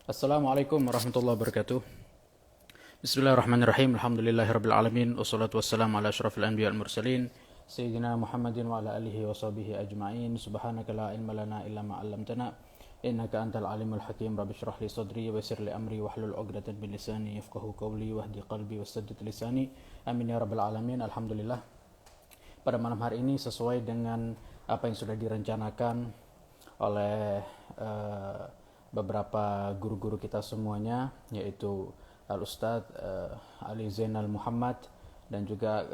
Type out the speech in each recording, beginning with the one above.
Assalamualaikum warahmatullahi wabarakatuh. Bismillahirrahmanirrahim. Alhamdulillahirabbil alamin wassalatu wassalamu ala asyrafil anbiya'i wal mursalin sayyidina Muhammadin wa ala alihi washabihi ajmain. Subhanaka la ilma lana illa ma 'allamtana innaka antal alimul hakim. Rabbi shrah li sadri wa yassir li amri wahlul 'uqdatam min lisani yafqahu qawli wahdi qalbi wasaddid lisani. Amin ya rabbal alamin. Alhamdulillah. Pada malam hari ini sesuai dengan apa yang sudah direncanakan oleh beberapa guru-guru kita semuanya, yaitu Al-Ustadz Ali Zainal Muhammad dan juga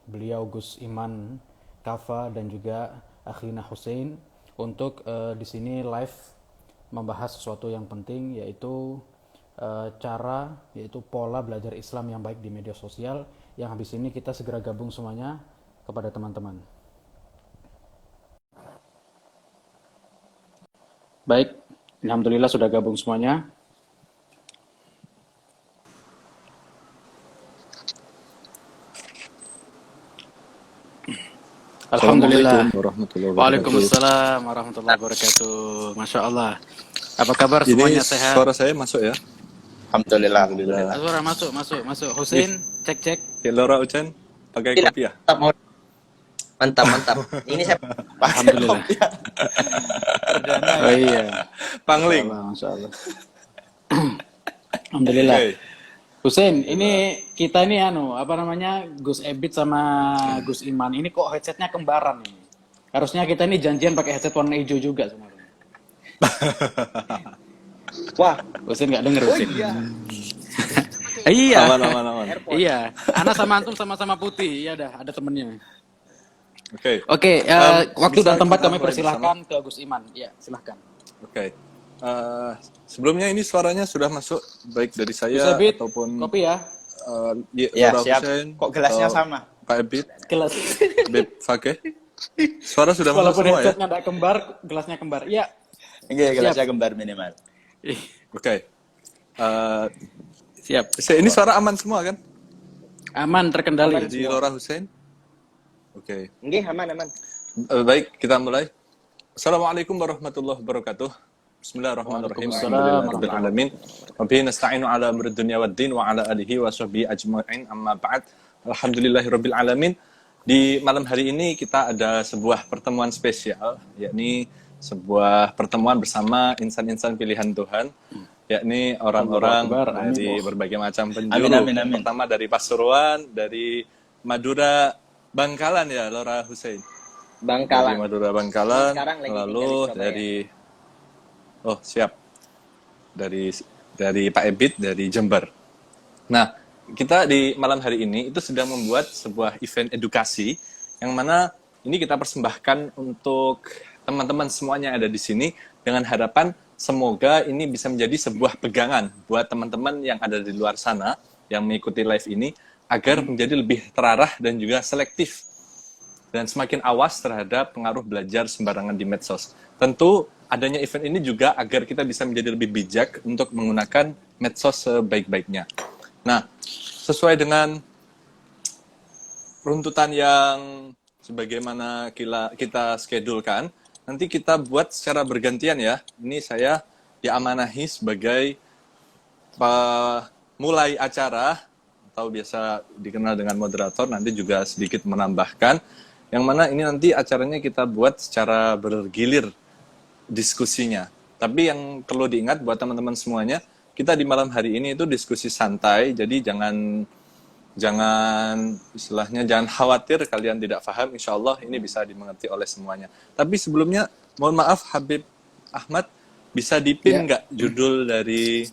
beliau Gus Iman Kafa dan juga Akhina Hussein untuk di sini live membahas sesuatu yang penting, yaitu yaitu pola belajar Islam yang baik di media sosial, yang habis ini kita segera gabung semuanya kepada teman-teman. Baik, alhamdulillah sudah gabung semuanya. Alhamdulillah. Waalaikumsalam warahmatullahi wabarakatuh. Masya Allah. Apa kabar semuanya, sehat? Suara saya masuk ya? Alhamdulillah. Suara masuk. Hussein, cek. Laura Ucan pakai kopi ya? Mantap. Ini saya pakai Alhamdulillah. kopi ya. Oh iya. Pangling. Masya Allah. Alhamdulillah. Okay. Hussein, ini kita ini Gus Ebit sama Gus Iman. Ini kok headsetnya kembaran ini. Harusnya kita ini janjian pakai headset warna hijau juga sebenarnya. Wah, Hussein nggak denger, Hussein. iya. Iya. Aman. Iya. Ana sama antum sama-sama putih. Iya dah, ada temennya. Oke. Waktu Bisa dan tempat kita kami mulai persilahkan ke Gus Iman. Iya, silahkan. Oke. Sebelumnya ini suaranya sudah masuk baik dari Gus saya Ebit, ataupun kopi ya. Ya, Laura siap. Hussein Kok gelasnya atau sama? Pak Ebit, Kelas. Beb Fakih. Suara sudah masuk Walaupun semua ya? headsetnya ada kembar, gelasnya kembar. Iya. Enggak, gelasnya kembar minimal. Oke. Siap. Ini suara aman semua kan? Aman, terkendali. Di Laura Hussein. Oke. Enggak, aman. Baik, kita mulai. Assalamualaikum warahmatullahi wabarakatuh. Bismillahirrahmanirrahim. Alhamdulillahirabbil alamin. Wa bihi nasta'inu ala umuri dunya waddin wa ala alihi wa sahbihi ajma'in. Amma ba'd. Alhamdulillahirabbil alamin. Di malam hari ini kita ada sebuah pertemuan spesial, yakni sebuah pertemuan bersama insan-insan pilihan Tuhan, yakni orang-orang dari berbagai macam penjuru. Amin. Pertama dari Pasuruan, dari Madura, Bangkalan ya, Laura Hussein. Bangkalan. Dari Madura Bangkalan, Sekarang lagi lalu tinggal di Surabaya. dari Pak Ebit dari Jember. Nah, kita di malam hari ini itu sedang membuat sebuah event edukasi yang mana ini kita persembahkan untuk teman-teman semuanya yang ada di sini dengan harapan semoga ini bisa menjadi sebuah pegangan buat teman-teman yang ada di luar sana yang mengikuti live ini agar menjadi lebih terarah dan juga selektif dan semakin awas terhadap pengaruh belajar sembarangan di medsos. Tentu adanya event ini juga agar kita bisa menjadi lebih bijak untuk menggunakan medsos sebaik-baiknya. Nah, sesuai dengan runtutan yang sebagaimana kita schedulekan, nanti kita buat secara bergantian ya. Ini saya diamanahi sebagai pemulai acara atau biasa dikenal dengan moderator, nanti juga sedikit menambahkan yang mana ini nanti acaranya kita buat secara bergilir diskusinya. Tapi yang perlu diingat buat teman-teman semuanya, kita di malam hari ini itu diskusi santai, jadi jangan istilahnya jangan khawatir kalian tidak paham, insya Allah ini bisa dimengerti oleh semuanya. Tapi sebelumnya mohon maaf Habib Ahmad, bisa dipin nggak judul dari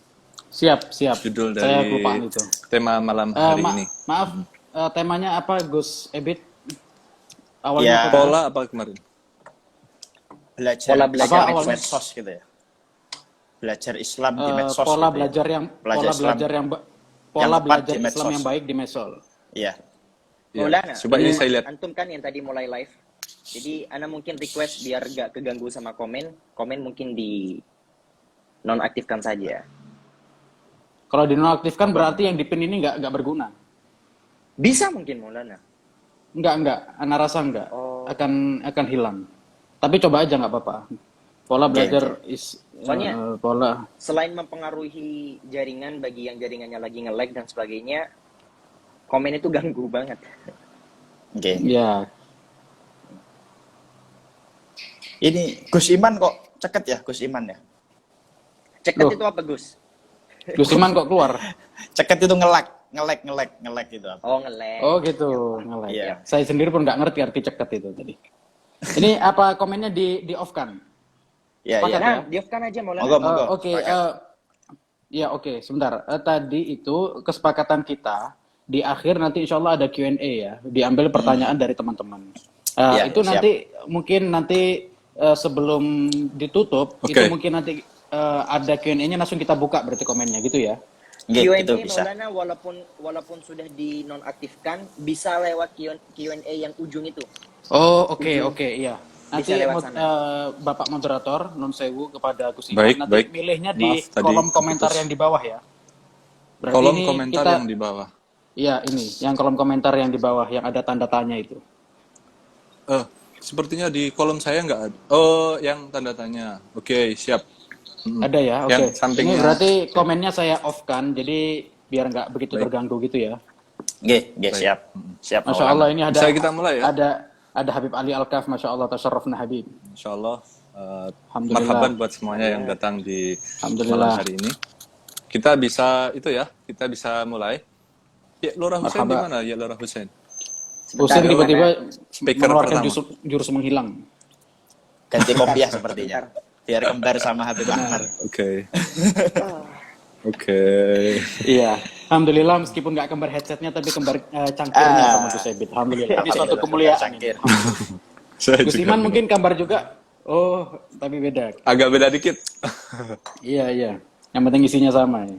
Siap. judul Saya dari kelupaan itu. tema malam hari ini? Maaf, temanya apa, Gus Ebit? Ya. Awalnya Pola apa kemarin? Pola belajar Apa awalnya? medsos gitu ya. Belajar Islam di medsos. pola gitu ya. belajar di Islam medsos. yang baik di medsos. Iya. Ya, Maulana, coba ini saya lihat. antum kan yang tadi mulai live. Jadi ana mungkin request biar gak keganggu sama komen mungkin di nonaktifkan saja. Kalau dinonaktifkan berarti yang dipin ini nggak berguna. Bisa mungkin Maulana. Enggak. Ana rasa enggak. Oh. Akan hilang. Tapi coba aja nggak apa-apa. Pola Oke, belajar oke. Soalnya pola. selain mempengaruhi jaringan bagi yang jaringannya lagi nge-lag dan sebagainya, komen itu ganggu banget. Oke. Ya, Ini Gus Iman kok ceket ya, Gus Iman ya? Ceket Loh. itu apa, Gus? Gus Iman kok keluar? Ceket itu ngelek itu apa? Oh, nge-lag. Oh gitu, nge-lag. Iya. Saya sendiri pun nggak ngerti arti ceket itu tadi. Ini apa komennya di off kan? Iya, Sepakat iya. ya? Nah, diopkan aja Maulana. Monggo. Oke, Sepakat. ya oke, sebentar. Tadi itu kesepakatan kita di akhir nanti insya Allah ada Q&A ya, diambil pertanyaan dari teman-teman. Iya, Itu siap. nanti mungkin nanti sebelum ditutup Oke. itu mungkin nanti ada Q&A-nya langsung kita buka berarti komennya gitu ya. Nggih, Q&A itu bisa. Maulana walaupun sudah dinonaktifkan bisa lewat Q&A yang ujung itu. Oh oke iya. Nanti Bisa lewat sana. Bapak moderator non sewu kepada Gus Iman Baik, nanti baik. milihnya di Maaf, tadi kolom komentar keputus. yang di bawah ya. Berarti Kolom ini komentar kita, yang di bawah. Iya ini yang kolom komentar yang di bawah yang ada tanda tanya itu. Sepertinya di kolom saya nggak ada. Oh, yang tanda tanya. Oke, siap. Ada ya, oke. Yang Ini sampingnya. berarti komennya saya off kan, jadi biar nggak begitu terganggu gitu ya. Nggih, Baik. siap. Siap. Masya Maulana. Allah ini ada Bisa kita mulai ya? ada Habib Ali Alkaf, Masya Allah tasarrufna Habib. Insya Allah. Alhamdulillah. Marhaban buat semuanya yang datang di Alhamdulillah. malam hari ini. Kita bisa kita bisa mulai. Ya, Lora Hussein di Marhaba. mana? Ya, Lora Hussein. Husin Sebentar, tiba-tiba Speaker mengeluarkan pertama. jurus menghilang. Ganti kopiah sepertinya. Biar kembar sama Habib Ahmad. Oke. Oke. Iya, alhamdulillah meskipun nggak kembar headsetnya tapi kembar cangkirnya sama Gus Ebit. Alhamdulillah. Ini suatu kemuliaan. Cangkir. Saya Gus juga Iman belum. mungkin gambar juga. Oh, tapi beda. Agak beda dikit. Iya. Yang penting isinya sama ya.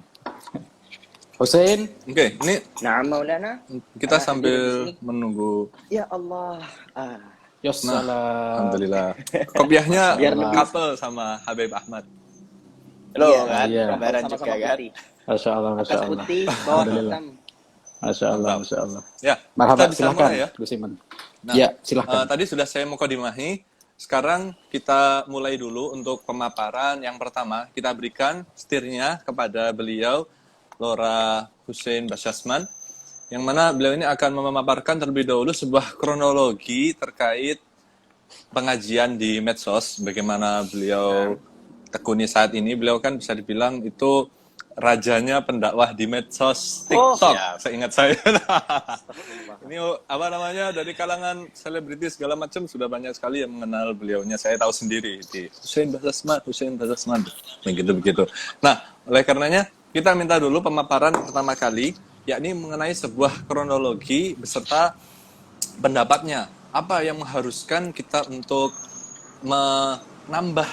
Hussein, Oke, ini Nah, Maulana. kita Di sambil sini. menunggu. Ya Allah. Yossalam. Alhamdulillah. Kopiahnya Biar lebih- couple sama Habib Ahmad. Loh, Iya, kan? iya. Kembaran Sama-sama juga kan? putih. Masya Allah, Masya Atas Allah. putih, bawah Alhamdulillah. hitam. Masya Allah, Masya Allah. Ya, Marhaba, kita bisa silahkan mulai ya. Gus Iman. Nah, Ya, silahkan. Tadi sudah saya mukadimahi. Sekarang kita mulai dulu untuk pemaparan. Yang pertama, kita berikan setirnya kepada beliau, Lora Hussein Basyasman, yang mana beliau ini akan memaparkan terlebih dahulu sebuah kronologi terkait pengajian di medsos, bagaimana beliau tekuni saat ini. Beliau kan bisa dibilang itu rajanya pendakwah di medsos TikTok, siap. seingat saya. Ini apa namanya, dari kalangan selebritis segala macam sudah banyak sekali yang mengenal beliaunya. Saya tahu sendiri di Hussein Basyasman, begitu. Nah, oleh karenanya kita minta dulu pemaparan pertama kali, yakni mengenai sebuah kronologi beserta pendapatnya. Apa yang mengharuskan kita untuk menambah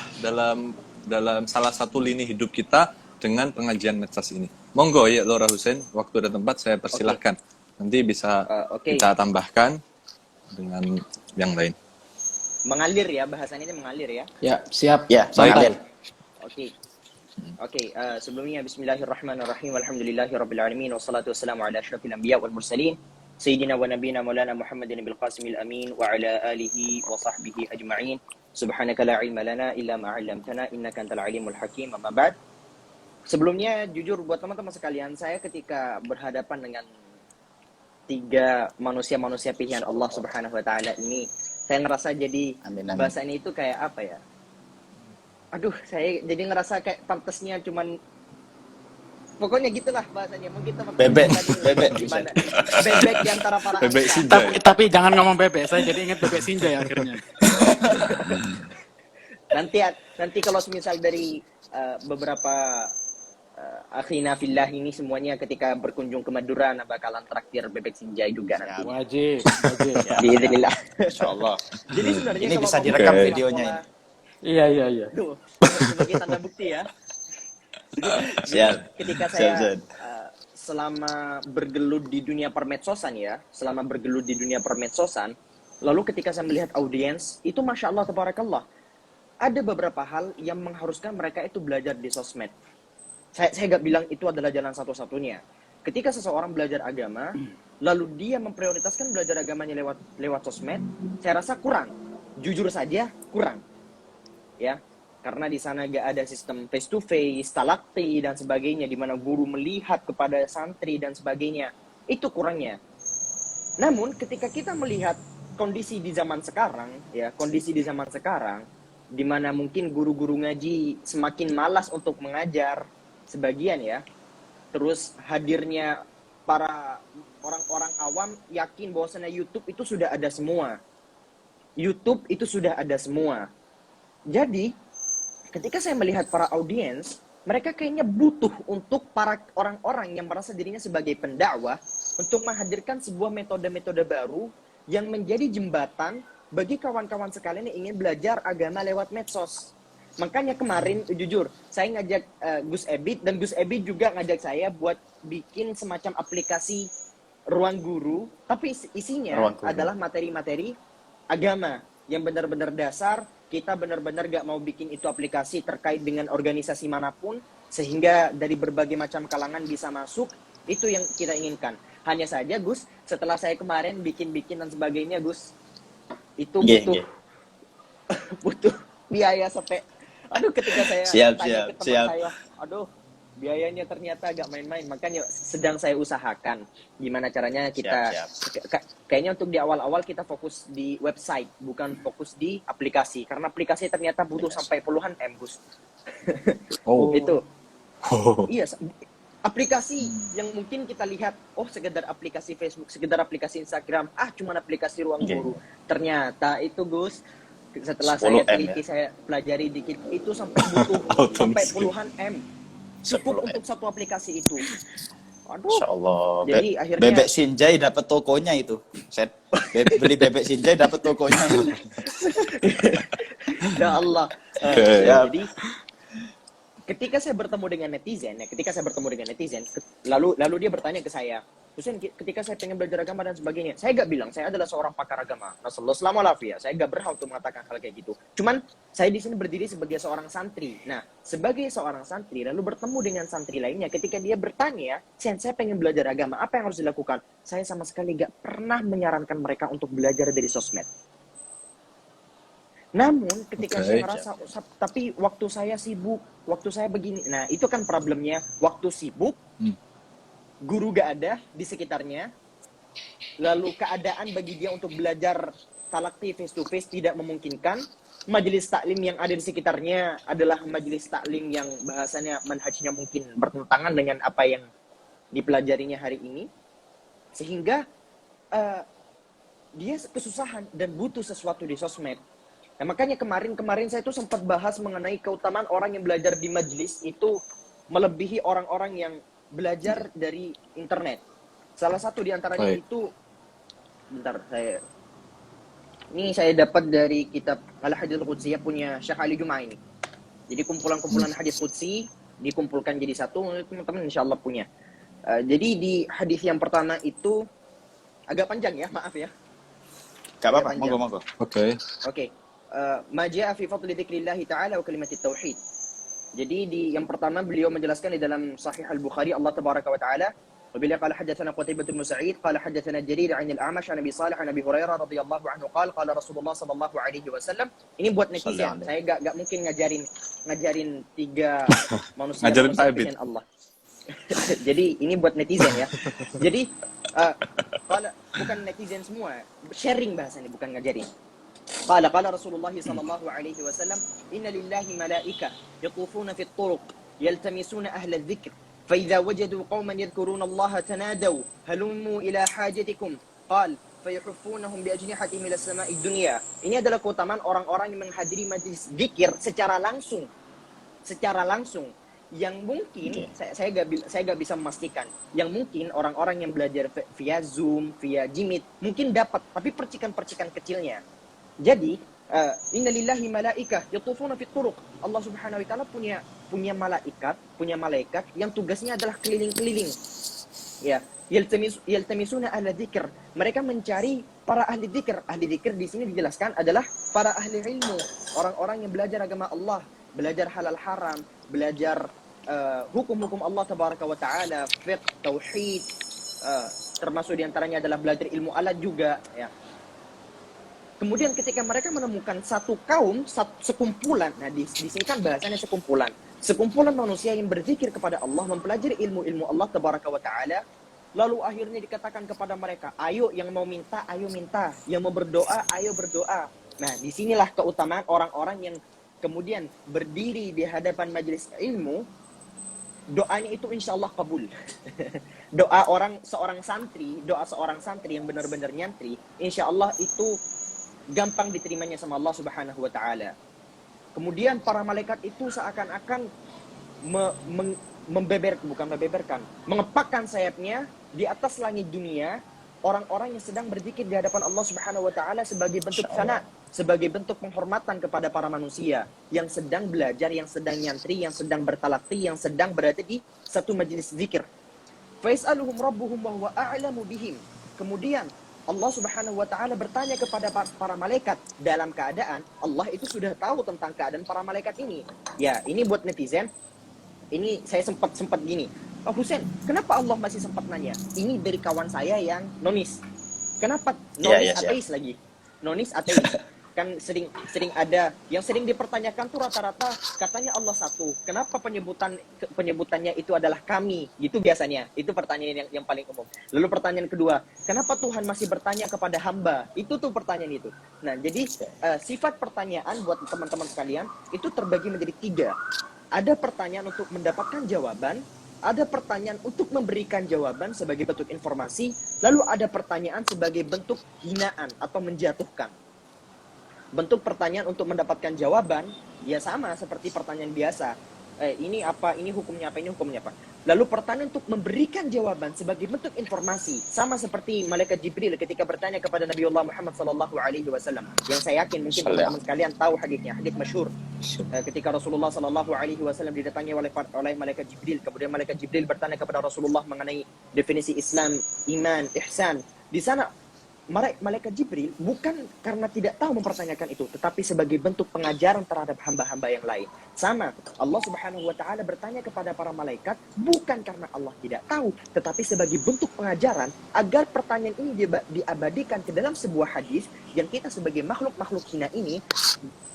dalam salah satu lini hidup kita dengan pengajian medsos ini. Monggo ya Lora Hussein, waktu dan tempat saya persilahkan. Nanti bisa Oke. kita tambahkan dengan yang lain. Mengalir ya, bahasannya ini mengalir ya. Ya, siap. Ya, Santai. baik. Oke, sebelumnya bismillahirrahmanirrahim. Alhamdulillahirabbil alamin wassalatu wassalamu ala asyrafil anbiya wal mursalin sayyidina wa nabiyina maulana Muhammadin bil qasimil amin wa ala alihi wa sahbihi ajma'in. Subhanaka la ilma lana illa ma 'allamtana innaka antal alimul hakim. Amma ba'd. Sebelumnya jujur buat teman-teman sekalian, saya ketika berhadapan dengan tiga manusia-manusia pilihan Allah Subhanahu wa taala ini, saya ngerasa jadi Amin, amin. bahasanya itu kayak apa ya? Aduh, saya jadi ngerasa kayak pantasnya cuman pokoknya gitulah bahasanya. Mungkin teman-teman Bebek, tadi bebek. gimana? Bebek di antara para Bebek angsa. Sinjai. Tapi jangan ngomong bebek, saya jadi ingat bebek Sinjai akhirnya. Nanti kalau semisal dari beberapa akhina fillah ini semuanya ketika berkunjung ke Madura bakalan traktir bebek Sinjai juga nanti. Wajib. Biiznillah. Insyaallah. Jadi sebenarnya Ini kalau bisa ngomong direkam masalah videonya pola- Iya. Tuh, sebagai tanda bukti ya. Siap. Ketika saya Siap. selama bergelut di dunia permedsosan ya, lalu ketika saya melihat audiens, itu Masya Allah, Tabarakallah, ada beberapa hal yang mengharuskan mereka itu belajar di sosmed. Saya nggak bilang itu adalah jalan satu-satunya. Ketika seseorang belajar agama, lalu dia memprioritaskan belajar agamanya lewat sosmed, saya rasa kurang. Jujur saja, kurang. Ya. karena di sana gak ada sistem face to face, talakti dan sebagainya, di mana guru melihat kepada santri dan sebagainya. Itu kurangnya. Namun ketika kita melihat kondisi di zaman sekarang, ya kondisi di zaman sekarang, di mana mungkin guru-guru ngaji semakin malas untuk mengajar sebagian ya, terus hadirnya para orang-orang awam yakin bahwasanya YouTube itu sudah ada semua. YouTube itu sudah ada semua. Jadi ketika saya melihat para audiens, mereka kayaknya butuh untuk para orang-orang yang merasa dirinya sebagai pendakwah untuk menghadirkan sebuah metode-metode baru yang menjadi jembatan bagi kawan-kawan sekalian yang ingin belajar agama lewat medsos. Makanya kemarin, jujur, saya ngajak Gus Ebit, dan Gus Ebit juga ngajak saya buat bikin semacam aplikasi Ruang Guru, tapi isinya adalah materi-materi agama yang benar-benar dasar. Kita benar-benar gak mau bikin itu aplikasi terkait dengan organisasi manapun, sehingga dari berbagai macam kalangan bisa masuk. Itu yang kita inginkan. Hanya saja, Gus, setelah saya kemarin bikin-bikin dan sebagainya, Gus, itu butuh biaya sampai, aduh, ketika saya tanya ke teman saya, aduh, biayanya ternyata agak main-main. Makanya sedang saya usahakan gimana caranya kita kayaknya untuk di awal-awal kita fokus di website, bukan fokus di aplikasi, karena aplikasi ternyata butuh sampai puluhan M, Gus. Itu iya, aplikasi yang mungkin kita lihat, oh sekedar aplikasi Facebook, sekedar aplikasi Instagram, cuman aplikasi Ruang Guru. Ternyata itu, Gus, setelah saya teliti, saya pelajari dikit, itu sampai butuh sampai puluhan M. Cukup untuk satu aplikasi itu. Aduh. Insyaallah. Jadi akhirnya Bebek Sinjai dapat tokonya itu. Saya beli bebek Sinjai dapat tokonya. Ya Allah. Jadi ketika saya bertemu dengan netizen, lalu dia bertanya ke saya, Husein, ketika saya pengen belajar agama dan sebagainya, saya gak bilang saya adalah seorang pakar agama. Nasallahu selama lafiyah. Saya gak berhak untuk mengatakan hal kayak gitu. Cuman saya di sini berdiri sebagai seorang santri. Nah, sebagai seorang santri lalu bertemu dengan santri lainnya, ketika dia bertanya, Sen, saya pengen belajar agama, apa yang harus dilakukan? Saya sama sekali gak pernah menyarankan mereka untuk belajar dari sosmed. Namun ketika saya merasa, tapi waktu saya sibuk, waktu saya begini, nah itu kan problemnya, waktu sibuk, guru gak ada di sekitarnya, lalu keadaan bagi dia untuk belajar talaqi face to face tidak memungkinkan, majelis taklim yang ada di sekitarnya adalah majelis taklim yang bahasanya manhajnya mungkin bertentangan dengan apa yang dipelajarinya hari ini, sehingga dia kesusahan dan butuh sesuatu di sosmed. Nah, makanya kemarin saya tuh sempat bahas mengenai keutamaan orang yang belajar di majelis itu melebihi orang-orang yang belajar dari internet. Salah satu di antaranya itu, saya dapat dari kitab Al-Hadits Qudsiyah punya Syekh Ali Juma ini. Jadi kumpulan-kumpulan hadis qudsi dikumpulkan jadi satu, teman-teman insyaallah punya. Jadi di hadis yang pertama itu agak panjang ya, maaf ya. Gak apa-apa, monggo. Oke. Ma jaa fi fadli dzikrillah ta'ala wa kalimatit tauhid. Jadi di yang pertama beliau menjelaskan di dalam Sahih Al-Bukhari, Allah tabaraka wa taala, beliau qala hadatsana Qutaibah bin Sa'id qala hadatsana Jarir 'an al-A'mash 'an Abi Shalih 'an Abi Hurairah radhiyallahu anhu qala Rasulullah sallallahu alaihi wasallam. Ini buat netizen. Saya enggak mungkin ngajarin tiga manusia dengan Allah. Jadi ini buat netizen ya. Jadi kalau bukan netizen semua, sharing bahasanya, bukan ngajarin. قال رسول الله صلى الله عليه وسلم إن لله ملائكة يطوفون في الطرق يلتمسون أهل الذكر فإذا وجدوا قوما يذكرون الله تنادوا هلموا إلى حاجتكم قال فيحفونهم بأجنحتهم إلى السماء الدنيا. Ini adalah keutamaan orang-orang yang menghadiri majlis zikir secara langsung yang mungkin saya gak bisa memastikan, yang mungkin orang-orang yang belajar via Zoom, via Jimit mungkin dapat, tapi percikan-percikan kecilnya. Jadi, innalillahi malaikah yatufuna fit turuq. Allah Subhanahu wa taala punya malaikat yang tugasnya adalah keliling-keliling. Ya, yaltamisuna ahla dzikr. Mereka mencari para ahli dzikir. Ahli dzikir di sini dijelaskan adalah para ahli ilmu, orang-orang yang belajar agama Allah, belajar halal haram, belajar hukum-hukum Allah tabaraka wa taala, fiqh, tauhid, termasuk diantaranya adalah belajar ilmu alat juga, ya. Kemudian ketika mereka menemukan satu kaum, sekumpulan, nah di sini kan bahasanya sekumpulan manusia yang berzikir kepada Allah, mempelajari ilmu-ilmu Allah Tabaraka wa Ta'ala, lalu akhirnya dikatakan kepada mereka, ayo yang mau minta, ayo minta, yang mau berdoa, ayo berdoa. Nah, disinilah keutamaan orang-orang yang kemudian berdiri di hadapan majelis ilmu, doanya itu insya Allah kabul. Doa seorang santri yang benar-benar nyantri, insya Allah itu gampang diterimanya sama Allah Subhanahu wa Ta'ala. Kemudian para malaikat itu seakan-akan mengepakkan sayapnya di atas langit dunia, orang-orang yang sedang berzikir di hadapan Allah Subhanahu wa Ta'ala sebagai bentuk sana, sebagai bentuk penghormatan kepada para manusia yang sedang belajar, yang sedang nyantri, yang sedang bertalaqi, yang sedang berada di satu majelis zikir. Fais'aluhum rabbuhum wa huwa a'lamu bihim. Kemudian Allah Subhanahu wa Ta'ala bertanya kepada para malaikat dalam keadaan Allah itu sudah tahu tentang keadaan para malaikat ini. Ya, ini buat netizen. Ini saya sempat gini. Oh Husein, kenapa Allah masih sempat nanya? Ini dari kawan saya yang nonis. Kenapa nonis ateis lagi? Nonis ateis. Kan sering ada yang sering dipertanyakan tuh rata-rata katanya Allah satu. Kenapa penyebutannya itu adalah kami? Gitu biasanya. Itu pertanyaan yang paling umum. Lalu pertanyaan kedua, kenapa Tuhan masih bertanya kepada hamba? Itu tuh pertanyaan itu. Nah, jadi sifat pertanyaan buat teman-teman sekalian itu terbagi menjadi 3. Ada pertanyaan untuk mendapatkan jawaban, ada pertanyaan untuk memberikan jawaban sebagai bentuk informasi, lalu ada pertanyaan sebagai bentuk hinaan atau menjatuhkan. Bentuk pertanyaan untuk mendapatkan jawaban, ya sama seperti pertanyaan biasa. Ini apa, ini hukumnya apa, ini hukumnya apa. Lalu pertanyaan untuk memberikan jawaban sebagai bentuk informasi, sama seperti malaikat Jibril ketika bertanya kepada Nabiullah Muhammad SAW. Yang saya yakin mungkin teman-teman sekalian tahu haditsnya, hadits masyhur. Ketika Rasulullah SAW didatangi oleh malaikat Jibril, kemudian malaikat Jibril bertanya kepada Rasulullah mengenai definisi Islam, iman, ihsan. Di sana malaikat Jibril bukan karena tidak tahu mempertanyakan itu, tetapi sebagai bentuk pengajaran terhadap hamba-hamba yang lain. Sama, Allah Subhanahu wa Ta'ala bertanya kepada para malaikat bukan karena Allah tidak tahu, tetapi sebagai bentuk pengajaran agar pertanyaan ini diabadikan ke dalam sebuah hadis yang kita sebagai makhluk-makhluk hina ini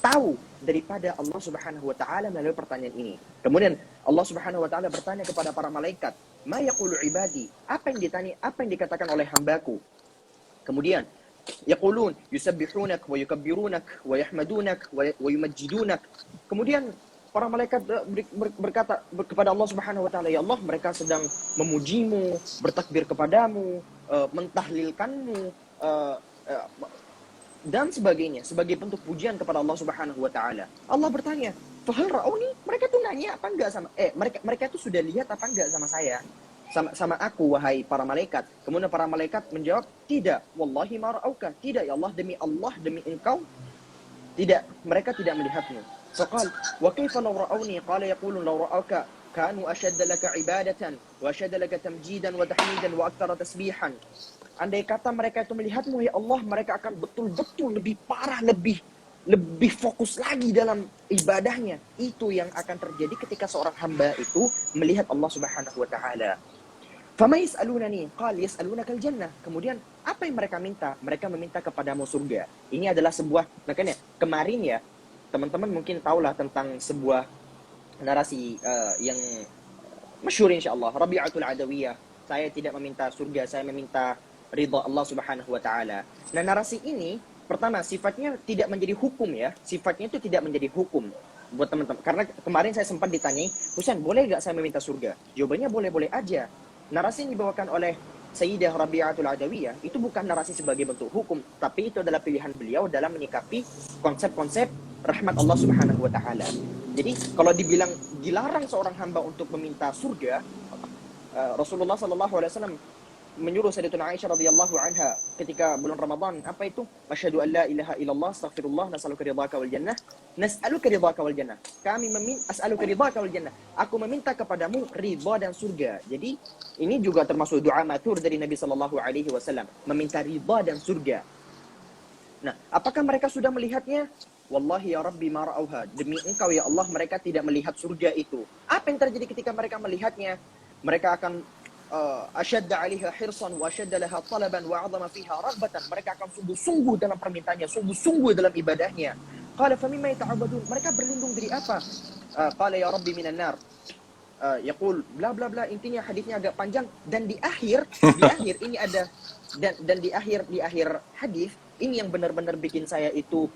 tahu daripada Allah Subhanahu wa Ta'ala melalui pertanyaan ini. Kemudian Allah Subhanahu wa Ta'ala bertanya kepada para malaikat, "Ma yaqulu ibadi?" Apa yang dikatakan oleh hambaku? Kemudian yaqulun yusabbihunak wa yukabbirunak wa yahmadunak wa yumajjidunak. Kemudian para malaikat berkata kepada Allah Subhanahu wa Ta'ala, ya Allah, mereka sedang memujimu, bertakbir kepadamu, mentahlilkanmu, dan sebagainya sebagai bentuk pujian kepada Allah Subhanahu wa Ta'ala. Allah bertanya, "Fahal ra'uni?" Mereka tuh nanya apa enggak sama mereka tuh sudah lihat apa enggak sama saya? Sama aku, wahai para malaikat. Kemudian para malaikat menjawab, tidak. Wallahi ma ra'auka. Tidak, ya Allah, demi engkau. Tidak, mereka tidak melihatmu. Faqal, wa kaifa law ra'auni? Qala yaqulun law ra'auka kanu ashadda laka ibadatan wa ashadda laka tamjidan wa tahmidan wa aktsara tasbihan. Andai kata mereka itu melihatmu, ya Allah, mereka akan betul-betul lebih parah, lebih fokus lagi dalam ibadahnya. Itu yang akan terjadi ketika seorang hamba itu melihat Allah Subhanahu wa Ta'ala. Fama yas'alunani qal yas'alunaka al-jannah. Kemudian apa yang mereka minta? Mereka meminta kepadamu surga. Ini adalah sebuah, makanya kemarin ya teman-teman mungkin tahulah tentang sebuah narasi yang masyhur insyaallah, Rabi'atul Adawiyah. Saya tidak meminta surga, saya meminta ridha Allah Subhanahu wa Ta'ala. Nah, narasi ini pertama sifatnya tidak menjadi hukum ya. Sifatnya itu tidak menjadi hukum buat teman-teman. Karena kemarin saya sempat ditanyai, "Husain, boleh enggak saya meminta surga?" Jawabannya boleh-boleh aja. Narasi yang dibawakan oleh Sayyidah Rabi'atul Adawiyah itu bukan narasi sebagai bentuk hukum, tapi itu adalah pilihan beliau dalam menyikapi konsep-konsep rahmat Allah Subhanahu wa Ta'ala. Jadi kalau dibilang dilarang seorang hamba untuk meminta surga, Rasulullah SAW menyuruh Sayyidatuna Aisyah radhiyallahu anha ketika bulan Ramadan, apa itu? Asyhadu an la ilaha illallah, astaghfirullah, nas'aluka ridhaka wal jannah, nas'aluka ridhaka wal jannah. As'aluka ridhaka wal jannah. Aku meminta kepadamu ridha dan surga. Jadi ini juga termasuk doa matur dari Nabi sallallahu alaihi wasallam, meminta ridha dan surga. Nah, apakah mereka sudah melihatnya? Wallahi ya Rabbi ma ra'auha. Demi engkau ya Allah, mereka tidak melihat surga itu. Apa yang terjadi ketika mereka melihatnya? Mereka akan asyadda 'alaiha hirsan wa asyadda laha talaban wa 'azama fiha raghbatan. Mereka akan sungguh-sungguh dalam permintaannya, sungguh-sungguh dalam ibadahnya. Qala famimma yata'abbadun. Mereka berlindung dari apa? Qala ya rabbi minan nar. Yaqul bla bla bla, intinya hadisnya agak panjang dan di akhir ini ada dan di akhir hadis ini yang benar-benar bikin saya itu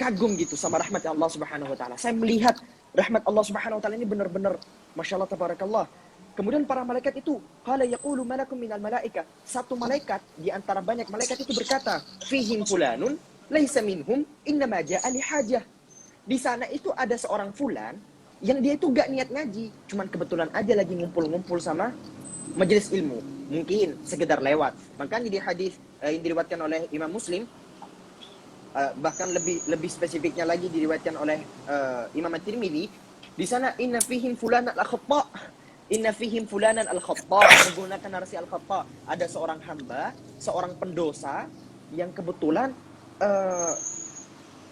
kagum gitu sama rahmat Allah Subhanahu wa taala. Saya melihat rahmat Allah Subhanahu wa taala ini benar-benar masyaallah tabarakallah. Kemudian para malaikat itu, qala yaqulu malakum minal malaika. Satu malaikat di antara banyak malaikat itu berkata, fihim fulanun laisa minhum innama ja'a li hajah. Di sana itu ada seorang fulan yang dia itu gak niat ngaji, cuman kebetulan aja lagi ngumpul-ngumpul sama majelis ilmu. Mungkin sekedar lewat. Makanya di hadis yang diriwayatkan oleh Imam Muslim, bahkan lebih spesifiknya lagi diriwayatkan oleh Imam At-Tirmidzi, di sana inna fihim fulanan al-khata'. Inna fihim fulanan al-khata', menggunakan narasi al-khata'. Ada seorang hamba, seorang pendosa yang kebetulan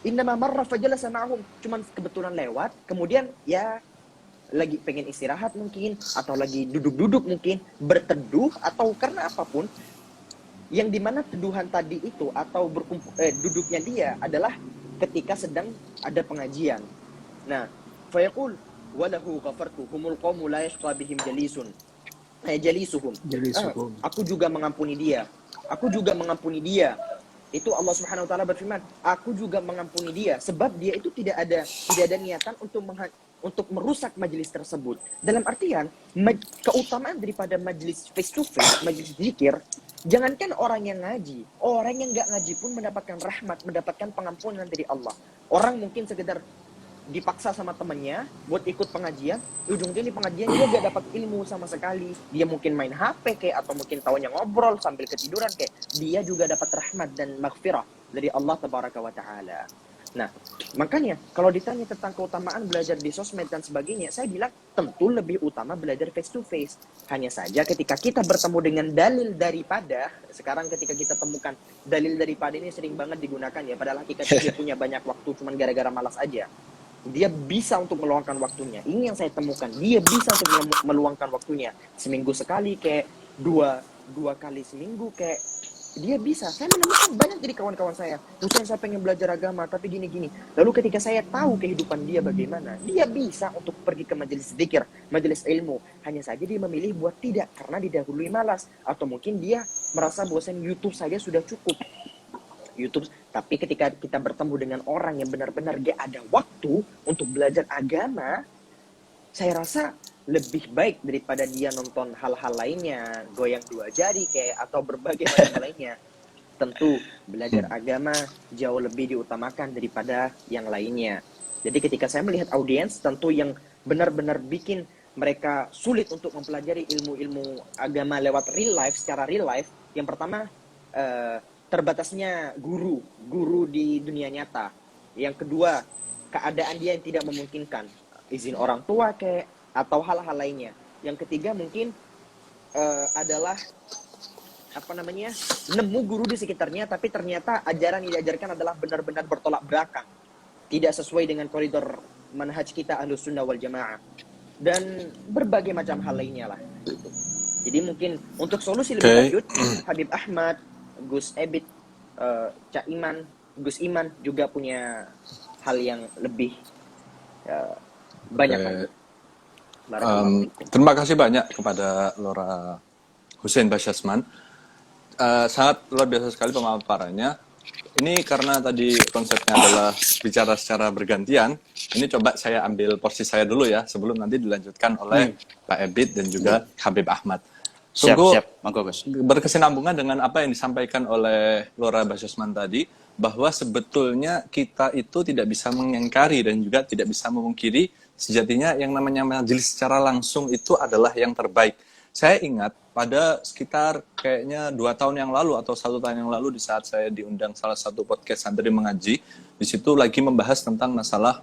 innama marra fajalasa ma'hum, cuman kebetulan lewat, kemudian ya lagi pengen istirahat mungkin, atau lagi duduk-duduk mungkin, berteduh atau karena apapun, yang dimana teduhan tadi itu atau duduknya dia adalah ketika sedang ada pengajian. Nah, fayaqul walahu ghafartu humul qawmu la yashqa bihim jalisuhum. Aku juga mengampuni dia. Aku juga mengampuni dia. Itu Allah Subhanahu wa taala berfirman, aku juga mengampuni dia sebab dia itu tidak ada niatan untuk merusak majelis tersebut. Dalam artian keutamaan daripada majelis face to face, majelis zikir, jangankan orang yang ngaji, orang yang enggak ngaji pun mendapatkan rahmat, mendapatkan pengampunan dari Allah. Orang mungkin sekedar dipaksa sama temennya buat ikut pengajian, ujungnya di pengajian dia gak dapat ilmu sama sekali. Dia mungkin main HP kayak, atau mungkin taunya ngobrol sambil ketiduran kayak. Dia juga dapat rahmat dan maghfirah dari Allah Tabaraka wa Ta'ala. Nah, makanya kalau ditanya tentang keutamaan belajar di sosmed dan sebagainya, saya bilang tentu lebih utama belajar face to face. Hanya saja ketika kita bertemu dengan dalil daripada, sekarang ketika kita temukan dalil daripada ini sering banget digunakan ya, padahal hakikatnya dia punya banyak waktu cuman gara-gara malas aja. Dia bisa untuk meluangkan waktunya. Ini yang saya temukan. Dia bisa untuk meluangkan waktunya. Seminggu sekali kayak dua kali seminggu kayak. Dia bisa. Saya menemukan banyak dari kawan-kawan saya. Misalnya saya pengen belajar agama tapi gini-gini. Lalu ketika saya tahu kehidupan dia bagaimana, dia bisa untuk pergi ke majelis zikir, majelis ilmu. Hanya saja dia memilih buat tidak karena didahului malas. Atau mungkin dia merasa bosan YouTube saja sudah cukup. YouTube, tapi ketika kita bertemu dengan orang yang benar-benar dia ada waktu untuk belajar agama, saya rasa lebih baik daripada dia nonton hal-hal lainnya, goyang dua jari kayak, atau berbagai macam lainnya. Tentu belajar agama jauh lebih diutamakan daripada yang lainnya. Jadi ketika saya melihat audiens, tentu yang benar-benar bikin mereka sulit untuk mempelajari ilmu-ilmu agama lewat real life, secara real life, yang pertama terbatasnya guru di dunia nyata. Yang kedua, keadaan dia yang tidak memungkinkan, izin orang tua kayak, atau hal-hal lainnya. Yang ketiga mungkin adalah nemu guru di sekitarnya, tapi ternyata ajaran yang diajarkan adalah benar-benar bertolak belakang, tidak sesuai dengan koridor manhaj kita Ahlus Sunnah wal Jamaah, dan berbagai macam hal lainnya lah. Jadi mungkin untuk solusi lebih lanjut, Habib Ahmad, Gus Ebit, Cak Iman, Gus Iman juga punya hal yang lebih banyak lagi. Terima kasih banyak kepada Lora Hussein Basyasman. Sangat luar biasa sekali pemaparannya. Ini karena tadi konsepnya adalah bicara secara bergantian. Ini coba saya ambil porsi saya dulu ya, sebelum nanti dilanjutkan oleh Pak Ebit dan juga Habib Ahmad. Siap. Monggo, Gus. Berkesinambungan dengan apa yang disampaikan oleh Lora Basyasman tadi, bahwa sebetulnya kita itu tidak bisa mengingkari dan juga tidak bisa memungkiri sejatinya yang namanya majelis secara langsung itu adalah yang terbaik. Saya ingat pada sekitar kayaknya 2 tahun yang lalu atau 1 tahun yang lalu, di saat saya diundang salah satu podcast santri mengaji, di situ lagi membahas tentang masalah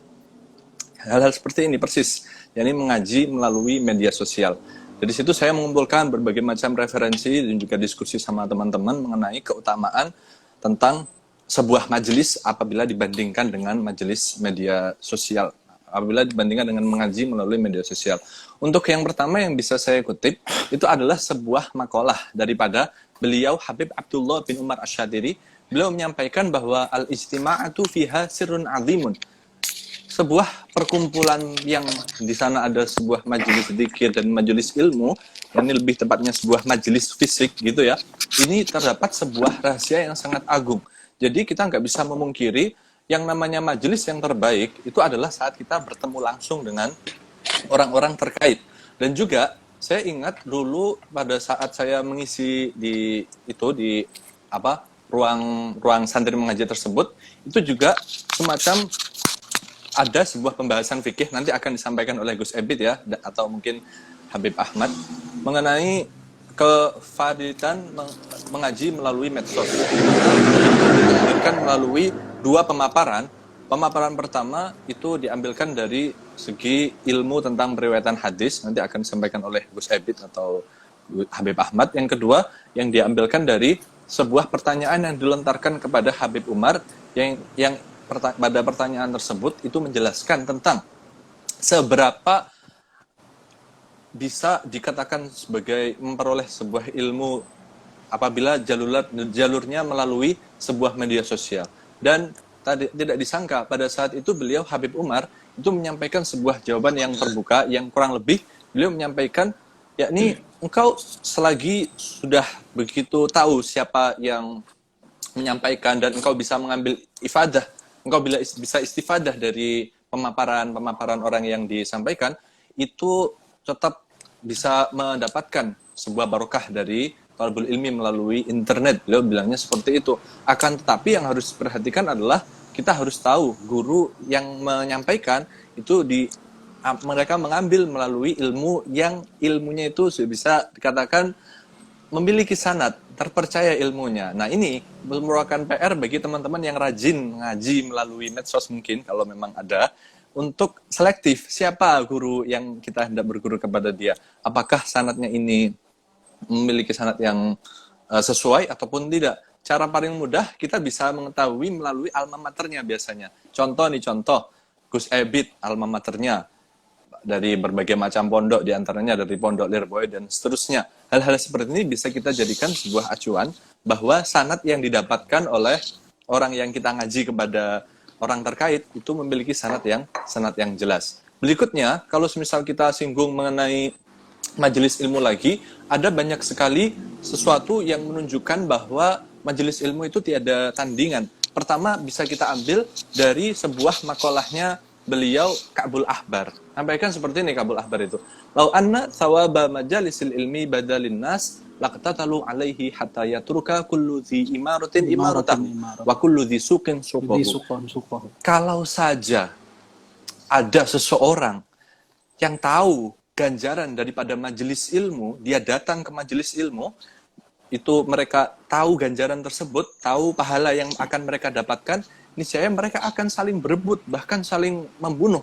hal-hal seperti ini persis, yakni mengaji melalui media sosial. Dari situ saya mengumpulkan berbagai macam referensi dan juga diskusi sama teman-teman mengenai keutamaan tentang sebuah majelis apabila dibandingkan dengan majelis media sosial. apabila dibandingkan dengan mengaji melalui media sosial. Untuk yang pertama yang bisa saya kutip, itu adalah sebuah makalah daripada beliau Habib Abdullah bin Umar Asy-Syadhili. Beliau menyampaikan bahwa al-ijtima'atu fiha sirrun 'azimun. Sebuah perkumpulan yang di sana ada sebuah majelis zikir dan majelis ilmu, ini lebih tepatnya sebuah majelis fisik gitu ya. Ini terdapat sebuah rahasia yang sangat agung. Jadi kita nggak bisa memungkiri yang namanya majelis yang terbaik itu adalah saat kita bertemu langsung dengan orang-orang terkait. Dan juga saya ingat dulu pada saat saya mengisi di ruang santri mengaji tersebut, itu juga semacam ada sebuah pembahasan fikih nanti akan disampaikan oleh Gus Ebit ya, atau mungkin Habib Ahmad, mengenai kefadilan mengaji melalui medsos. Diambilkan melalui dua pemaparan. Pemaparan pertama itu diambilkan dari segi ilmu tentang periwayatan hadis, nanti akan disampaikan oleh Gus Ebit atau Habib Ahmad. Yang kedua yang diambilkan dari sebuah pertanyaan yang dilontarkan kepada Habib Umar yang pada pertanyaan tersebut itu menjelaskan tentang seberapa bisa dikatakan sebagai memperoleh sebuah ilmu apabila jalurnya melalui sebuah media sosial. Dan tidak disangka pada saat itu beliau Habib Umar itu menyampaikan sebuah jawaban yang terbuka, yang kurang lebih beliau menyampaikan, yakni engkau selagi sudah begitu tahu siapa yang menyampaikan dan engkau bisa mengambil ifadah, engkau bisa istifadah dari pemaparan orang yang disampaikan, itu tetap bisa mendapatkan sebuah barokah dari talabul ilmi melalui internet. Beliau bilangnya seperti itu. Akan tetapi yang harus diperhatikan adalah kita harus tahu guru yang menyampaikan itu mereka mengambil melalui ilmu yang ilmunya itu bisa dikatakan memiliki sanad, terpercaya ilmunya. Nah, ini merupakan PR bagi teman-teman yang rajin mengaji melalui medsos mungkin, kalau memang ada, untuk selektif siapa guru yang kita hendak berguru kepada dia. Apakah sanadnya ini memiliki sanad yang sesuai ataupun tidak. Cara paling mudah kita bisa mengetahui melalui alma maternya biasanya. Contoh Gus Ebit alma maternya dari berbagai macam pondok, diantaranya dari Pondok Lirboy dan seterusnya. Hal-hal seperti ini bisa kita jadikan sebuah acuan bahwa sanad yang didapatkan oleh orang yang kita ngaji kepada orang terkait itu memiliki sanad yang jelas. Berikutnya, kalau misal kita singgung mengenai majelis ilmu lagi, ada banyak sekali sesuatu yang menunjukkan bahwa majelis ilmu itu tiada tandingan. Pertama bisa kita ambil dari sebuah makalahnya beliau Ka'bul Ahbar. Sampaikan seperti ini Ka'bul Ahbar itu. Lau anna thawaba majalisil ilmi badalin nas laqtatalu alaihi hatta yatruka kullu dhi imaratin imaratan wa kullu dhi suqin suqahu. Kalau saja ada seseorang yang tahu ganjaran daripada majelis ilmu, dia datang ke majelis ilmu, itu mereka tahu ganjaran tersebut, tahu pahala yang akan mereka dapatkan, niscaya mereka akan saling berebut, bahkan saling membunuh.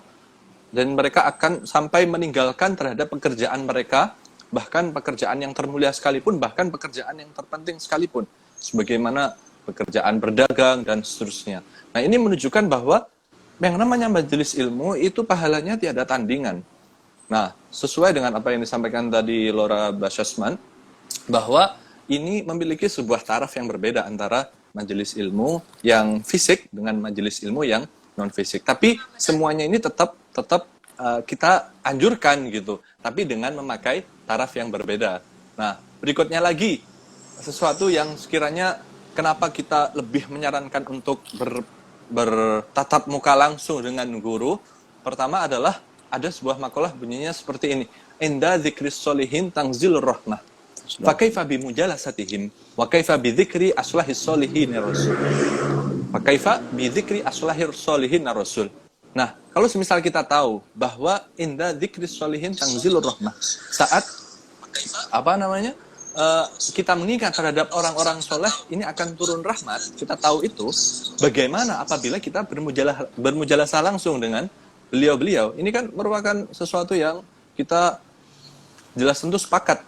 Dan mereka akan sampai meninggalkan terhadap pekerjaan mereka, bahkan pekerjaan yang termulia sekalipun, bahkan pekerjaan yang terpenting sekalipun. Sebagaimana pekerjaan berdagang dan seterusnya. Nah, ini menunjukkan bahwa yang namanya majelis ilmu itu pahalanya tiada tandingan. Nah, sesuai dengan apa yang disampaikan tadi Laura Basyasman, bahwa ini memiliki sebuah taraf yang berbeda antara majelis ilmu yang fisik dengan majelis ilmu yang non fisik. Tapi semuanya ini tetap kita anjurkan gitu, tapi dengan memakai taraf yang berbeda. Nah, berikutnya lagi sesuatu yang sekiranya kenapa kita lebih menyarankan untuk bertatap muka langsung dengan guru. Pertama adalah ada sebuah makalah bunyinya seperti ini. Inda dzikris sholihin tanzilur rahmah. Fa kaifa bi mujalasatihim wa kaifa bi dzikri aslahis sholihin rasul. Fa kaifa bi dzikri aslahir sholihin rasul. Nah, kalau semisal kita tahu bahwa inda dzikris sholihin tanzilur rahmah, saat kita mengingat terhadap orang-orang soleh ini akan turun rahmat, kita tahu itu. Bagaimana apabila kita bermujalasah langsung dengan beliau-beliau? Ini kan merupakan sesuatu yang kita jelas tentu sepakat.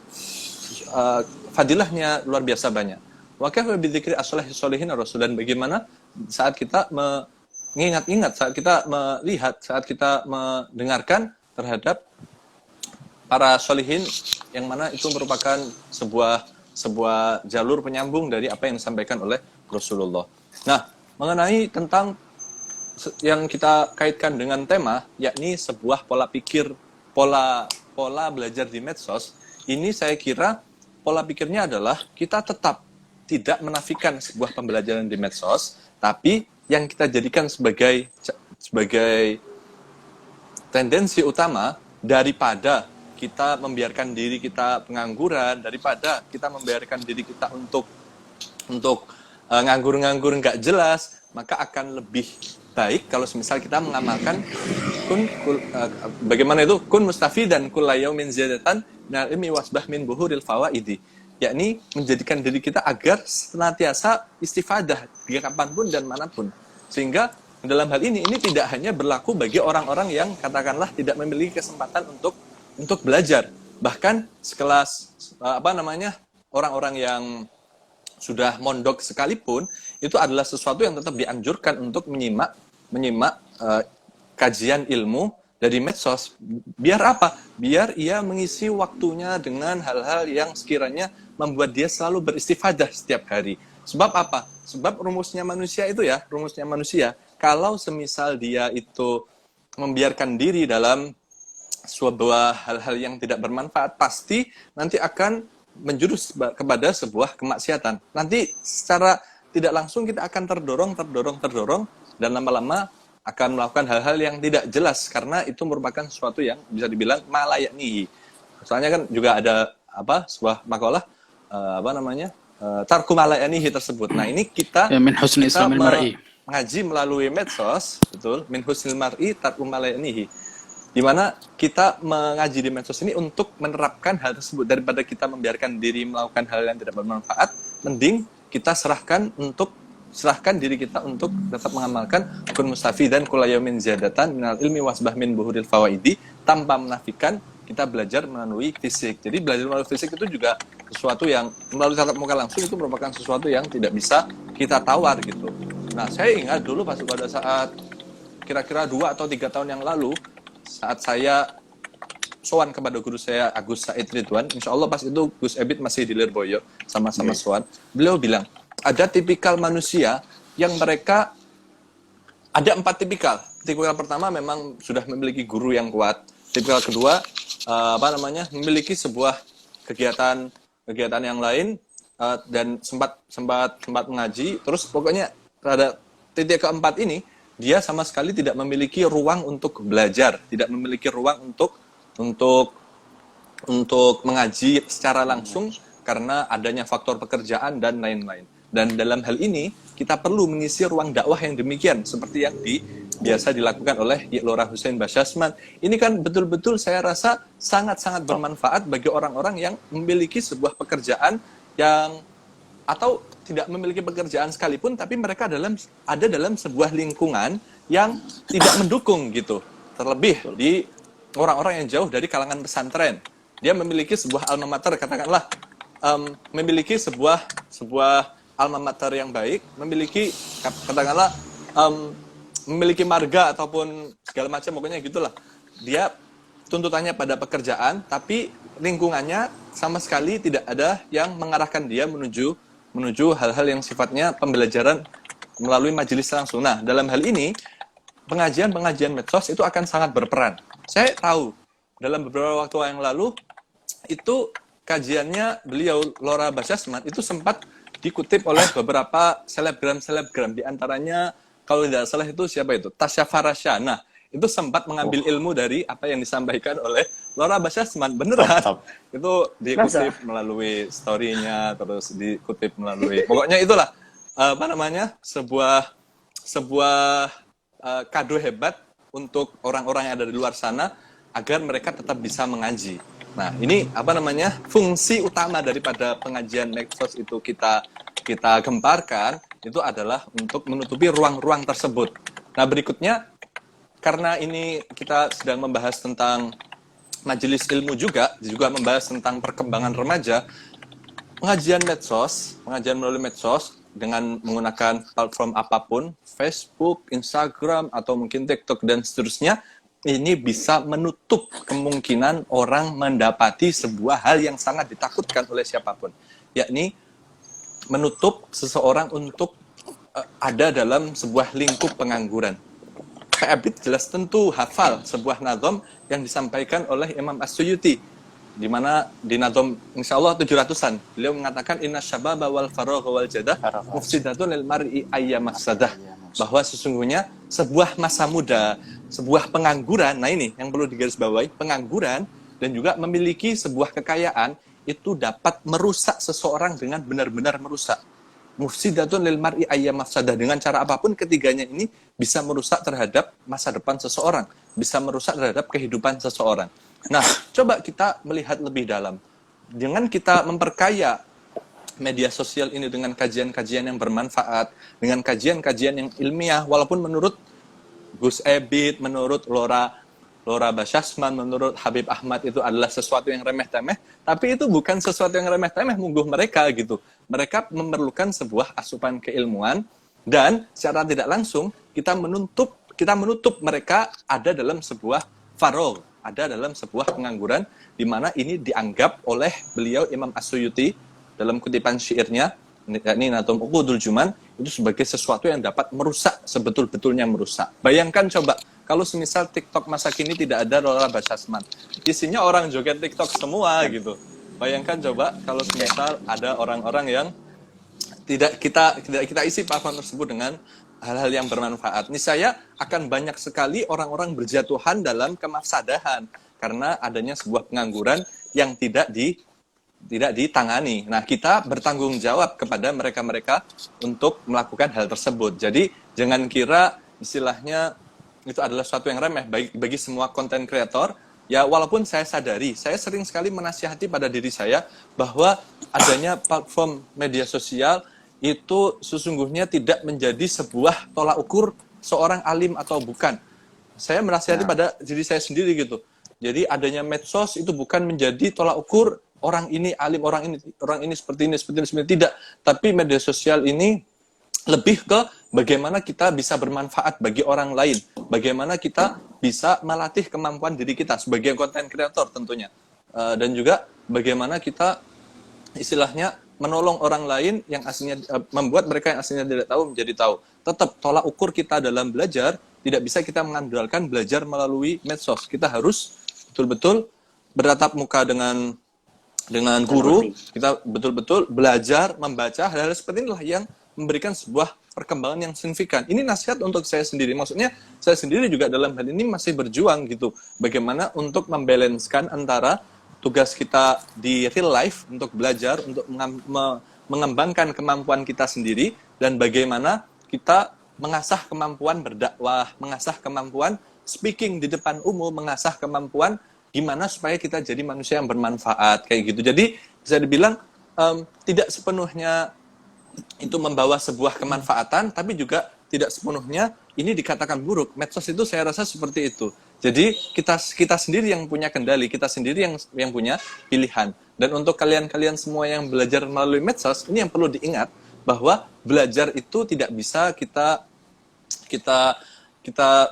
Fadilahnya luar biasa banyak. Wa kaifa bidzikri aslahis sholihin rasul, dan bagaimana saat kita mengingat-ingat saat kita melihat, saat kita mendengarkan terhadap para sholihin yang mana itu merupakan sebuah jalur penyambung dari apa yang disampaikan oleh Rasulullah. Nah, mengenai tentang yang kita kaitkan dengan tema, yakni sebuah pola pikir, pola belajar di medsos, ini saya kira pola pikirnya adalah kita tetap tidak menafikan sebuah pembelajaran di medsos, tapi yang kita jadikan sebagai tendensi utama daripada kita membiarkan diri kita pengangguran, daripada kita membiarkan diri kita untuk nganggur-nganggur nggak jelas, maka akan lebih baik kalau semisal kita mengamalkan bagaimana itu kun mustafidan kulla yaumin ziyadatan minal ilmi wasbah min buhuril fawaidi, yakni menjadikan diri kita agar senantiasa istifadah di kapanpun dan manapun. Sehingga dalam hal ini tidak hanya berlaku bagi orang-orang yang katakanlah tidak memiliki kesempatan untuk belajar, bahkan sekelas orang-orang yang sudah mondok sekalipun, itu adalah sesuatu yang tetap dianjurkan untuk menyimak kajian ilmu dari medsos. Biar apa? Biar ia mengisi waktunya dengan hal-hal yang sekiranya membuat dia selalu beristifadah setiap hari. Sebab apa? Sebab rumusnya manusia, kalau semisal dia itu membiarkan diri dalam sebuah hal-hal yang tidak bermanfaat, pasti nanti akan menjurus kepada sebuah kemaksiatan. Nanti secara tidak langsung kita akan terdorong dan lama-lama akan melakukan hal-hal yang tidak jelas, karena itu merupakan sesuatu yang bisa dibilang malayaknihi. Soalnya kan juga ada sebuah makalah tarku malayaknihi tersebut. Nah, ini kita min husni islamil mar'i, ngaji melalui medsos, betul, min husnil mar'i tarku malayaknihi. Di mana kita mengaji di medsos ini untuk menerapkan hal tersebut, daripada kita membiarkan diri melakukan hal yang tidak bermanfaat, mending kita serahkan diri kita untuk tetap mengamalkan kun mustafidan kulla yaumin ziyadatan minal ilmi wasbah min buhuril fawaidi, tanpa menafikan kita belajar melalui fisik. Jadi belajar melalui fisik itu juga sesuatu yang melalui tatap muka langsung itu merupakan sesuatu yang tidak bisa kita tawar gitu. Nah, saya ingat dulu pada saat kira-kira 2 atau 3 tahun yang lalu, saat saya sowan kepada guru saya Agus Said Ridwan, insya Allah pas itu Gus Ebit masih di Lirboyo, sama-sama sowan. Beliau bilang, ada tipikal manusia yang mereka ada 4 tipikal. Tipikal pertama memang sudah memiliki guru yang kuat. Tipikal kedua memiliki sebuah kegiatan yang lain dan sempat mengaji. Terus pokoknya pada titik keempat ini dia sama sekali tidak memiliki ruang untuk belajar, tidak memiliki ruang untuk mengaji secara langsung karena adanya faktor pekerjaan dan lain-lain. Dan dalam hal ini kita perlu mengisi ruang dakwah yang demikian seperti yang biasa dilakukan oleh Lora Hussein Basyasman. Ini kan betul-betul saya rasa sangat-sangat bermanfaat bagi orang-orang yang memiliki sebuah pekerjaan yang atau tidak memiliki pekerjaan sekalipun, tapi mereka ada dalam sebuah lingkungan yang tidak mendukung gitu. Terlebih di orang-orang yang jauh dari kalangan pesantren. Dia memiliki sebuah alma mater, katakanlah memiliki sebuah alma mater yang baik, memiliki katakanlah memiliki marga ataupun segala macam, pokoknya gitulah. Dia tuntutannya pada pekerjaan, tapi lingkungannya sama sekali tidak ada yang mengarahkan dia menuju hal-hal yang sifatnya pembelajaran melalui majelis langsung. Nah, dalam hal ini pengajian medsos itu akan sangat berperan. Saya tahu dalam beberapa waktu yang lalu itu kajiannya beliau Lora Basyasman itu sempat dikutip oleh beberapa selebgram, di antaranya kalau tidak salah itu siapa itu? Tasya Farasya. Nah, itu sempat mengambil ilmu dari apa yang disampaikan oleh Lora Basyasman. Beneran. Itu dikutip melalui story-nya, terus dikutip melalui, pokoknya itulah sebuah kado hebat untuk orang-orang yang ada di luar sana agar mereka tetap bisa mengaji. Nah, ini fungsi utama daripada pengajian medsos itu kita gemparkan itu adalah untuk menutupi ruang-ruang tersebut. Nah, berikutnya, karena ini kita sedang membahas tentang majelis ilmu juga membahas tentang perkembangan remaja, pengajian melalui medsos dengan menggunakan platform apapun, Facebook, Instagram, atau mungkin TikTok dan seterusnya, ini bisa menutup kemungkinan orang mendapati sebuah hal yang sangat ditakutkan oleh siapapun, yakni menutup seseorang untuk ada dalam sebuah lingkup pengangguran. Pak Abid jelas tentu hafal sebuah nazom yang disampaikan oleh Imam As-Suyuti, di mana di nazom insyaallah 700-an beliau mengatakan inna syababa wal faragha wal jadah mufsidatun lil mar'i ayyamafsadah, bahwa sesungguhnya sebuah masa muda, sebuah pengangguran, nah ini yang perlu digarisbawahi, pengangguran dan juga memiliki sebuah kekayaan itu dapat merusak seseorang dengan benar-benar merusak. Mufsidatun lil mar'i ayyamafsadah, dengan cara apapun ketiganya ini bisa merusak terhadap masa depan seseorang, bisa merusak terhadap kehidupan seseorang. Nah, coba kita melihat lebih dalam. Dengan kita memperkaya media sosial ini dengan kajian-kajian yang bermanfaat, dengan kajian-kajian yang ilmiah, walaupun menurut Gus Ebit, menurut Lora Basyasman, menurut Habib Ahmad itu adalah sesuatu yang remeh-temeh, tapi itu bukan sesuatu yang remeh-temeh mungguh mereka gitu. Mereka memerlukan sebuah asupan keilmuan, dan secara tidak langsung kita menutup mereka ada dalam sebuah faragh, ada dalam sebuah pengangguran, di mana ini dianggap oleh beliau Imam As-Suyuti dalam kutipan syairnya, yakni Nazm Uqudul Juman, itu sebagai sesuatu yang dapat merusak, sebetul-betulnya merusak. Bayangkan coba, kalau semisal TikTok masa kini tidak ada Lora Basyasman, isinya orang joget TikTok semua gitu. Bayangkan coba kalau semisal ada orang-orang yang tidak kita isi platform tersebut dengan hal-hal yang bermanfaat. Niscaya akan banyak sekali orang-orang berjatuhan dalam kemafsadahan karena adanya sebuah pengangguran yang tidak ditangani. Nah, kita bertanggung jawab kepada mereka-mereka untuk melakukan hal tersebut. Jadi, jangan kira istilahnya itu adalah sesuatu yang remeh bagi semua konten kreator. Ya, walaupun saya sadari, saya sering sekali menasihati pada diri saya bahwa adanya platform media sosial itu sesungguhnya tidak menjadi sebuah tolak ukur seorang alim atau bukan. Saya menasihati pada diri saya sendiri gitu. Jadi adanya medsos itu bukan menjadi tolak ukur orang ini alim, orang ini seperti ini. Tidak. Tapi media sosial ini lebih ke bagaimana kita bisa bermanfaat bagi orang lain. Bagaimana kita bisa melatih kemampuan diri kita sebagai konten kreator tentunya. Dan juga bagaimana kita istilahnya menolong orang lain yang aslinya, membuat mereka yang aslinya tidak tahu menjadi tahu. Tetap tolak ukur kita dalam belajar tidak bisa kita mengandalkan belajar melalui medsos. Kita harus betul-betul bertatap muka dengan guru. Kita betul-betul belajar membaca hal-hal seperti inilah yang memberikan sebuah perkembangan yang signifikan. Ini nasihat untuk saya sendiri. Maksudnya saya sendiri juga dalam hal ini masih berjuang gitu. Bagaimana untuk membalanskan antara tugas kita di real life untuk belajar, untuk mengembangkan kemampuan kita sendiri, dan bagaimana kita mengasah kemampuan berdakwah, mengasah kemampuan speaking di depan umum, mengasah kemampuan gimana supaya kita jadi manusia yang bermanfaat, kayak gitu. Jadi bisa dibilang tidak sepenuhnya itu membawa sebuah kemanfaatan, tapi juga tidak sepenuhnya ini dikatakan buruk. Medsos itu saya rasa seperti itu. Jadi kita sendiri yang punya kendali, kita sendiri yang punya pilihan. Dan untuk kalian-kalian semua yang belajar melalui medsos, ini yang perlu diingat bahwa belajar itu tidak bisa kita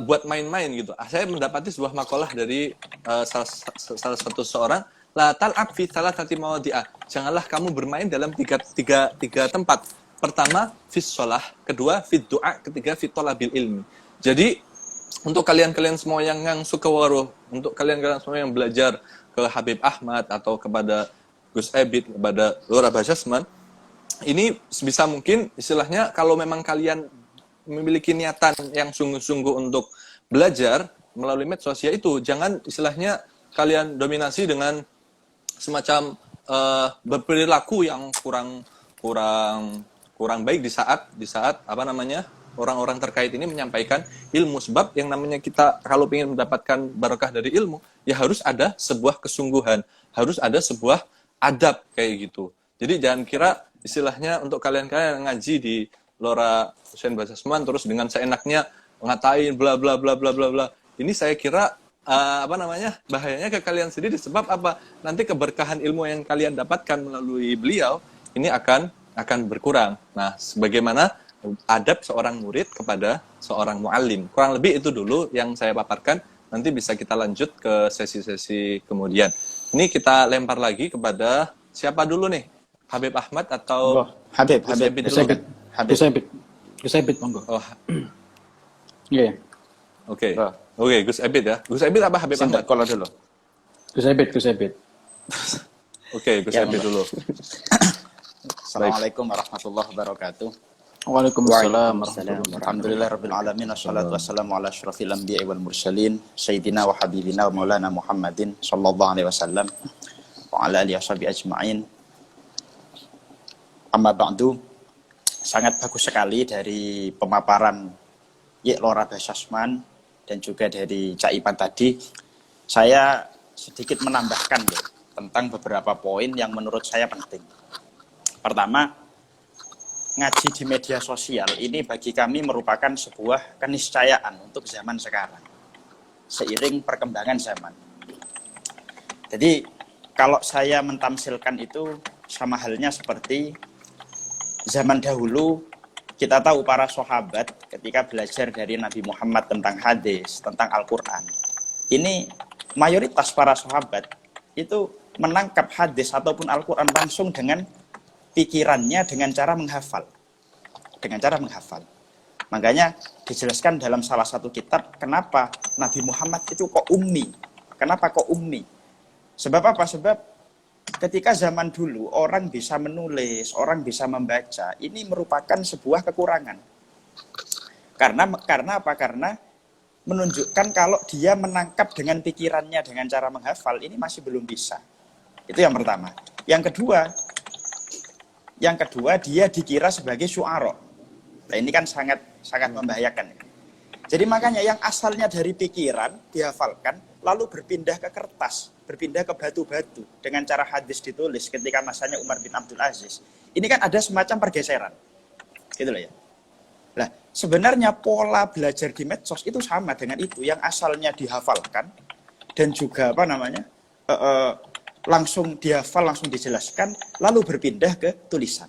buat main-main gitu. Saya mendapati sebuah makalah dari salah satu seorang, la tal'ab fi thalathati mawadi'ah. Janganlah kamu bermain dalam tiga tempat. Pertama, fis sholah, kedua, fit du'a, ketiga, fit thalabil ilmi. Jadi untuk kalian-kalian semua yang suka waruh, untuk kalian-kalian semua yang belajar ke Habib Ahmad atau kepada Gus Ebit, kepada Lora Basyasman, ini sebisa mungkin istilahnya kalau memang kalian memiliki niatan yang sungguh-sungguh untuk belajar melalui medsos, yaitu jangan istilahnya kalian dominasi dengan semacam berperilaku yang kurang baik di saat apa namanya orang-orang terkait ini menyampaikan ilmu. Sebab yang namanya kita kalau ingin mendapatkan barokah dari ilmu, ya harus ada sebuah kesungguhan, harus ada sebuah adab kayak gitu. Jadi jangan kira istilahnya untuk kalian-kalian yang ngaji di Lora Hussein Basyasman terus dengan seenaknya ngatain bla bla bla bla bla bla. Ini saya kira bahayanya ke kalian sendiri. Sebab apa? Nanti keberkahan ilmu yang kalian dapatkan melalui beliau ini akan akan berkurang. Nah, sebagaimana adab seorang murid kepada seorang muallim. Kurang lebih itu dulu yang saya paparkan. Nanti bisa kita lanjut ke sesi-sesi kemudian. Ini kita lempar lagi kepada siapa dulu nih? Habib Ahmad atau Habib Gus Ebit Gus dulu? Ebit. Gus Ebit, monggo. Oh, Iya. oke. Oh. Oke, Gus Ebit ya. Gus Ebit apa Habib Ahmad? Kalau dulu. Gus Ebit. Oke, Gus Ya, Ebit dulu. Assalamualaikum warahmatullahi wabarakatuh. Waalaikumsalam Alhamdulillahirabbil alamin wassalatu wassalamu ala asyrafil anbiya'i wal mursalin sayyidina wa habibina wa maulana Muhammadin sallallahu alaihi wasallam wa ala alihi washabihi ajmain. Amma ba'du. Sangat bagus sekali dari pemaparan Yek Lora Basasman dan juga dari Cak Ipan tadi. Saya sedikit menambahkan ya, tentang beberapa poin yang menurut saya penting. Pertama, ngaji di media sosial ini bagi kami merupakan sebuah keniscayaan untuk zaman sekarang. Seiring perkembangan zaman. Jadi, kalau saya mentamsilkan itu sama halnya seperti zaman dahulu. Kita tahu para sahabat ketika belajar dari Nabi Muhammad tentang hadis, tentang Al-Quran. Ini mayoritas para sahabat itu menangkap hadis ataupun Al-Quran langsung dengan pikirannya, dengan cara menghafal. Makanya dijelaskan dalam salah satu kitab, kenapa Nabi Muhammad itu kok ummi. Kenapa kok ummi? Sebab apa? Sebab ketika zaman dulu orang bisa menulis, orang bisa membaca, ini merupakan sebuah kekurangan. Karena apa? Karena menunjukkan kalau dia menangkap dengan pikirannya, dengan cara menghafal, ini masih belum bisa. Itu yang pertama. Yang kedua dia dikira sebagai syu'ara. Nah, ini kan sangat membahayakan. Jadi makanya yang asalnya dari pikiran dihafalkan, lalu berpindah ke kertas, berpindah ke batu-batu dengan cara hadis ditulis ketika masanya Umar bin Abdul Aziz. Ini kan ada semacam pergeseran. Gitu loh ya. Nah, sebenarnya pola belajar di medsos itu sama dengan itu, yang asalnya dihafalkan dan juga langsung dihafal, langsung dijelaskan, lalu berpindah ke tulisan.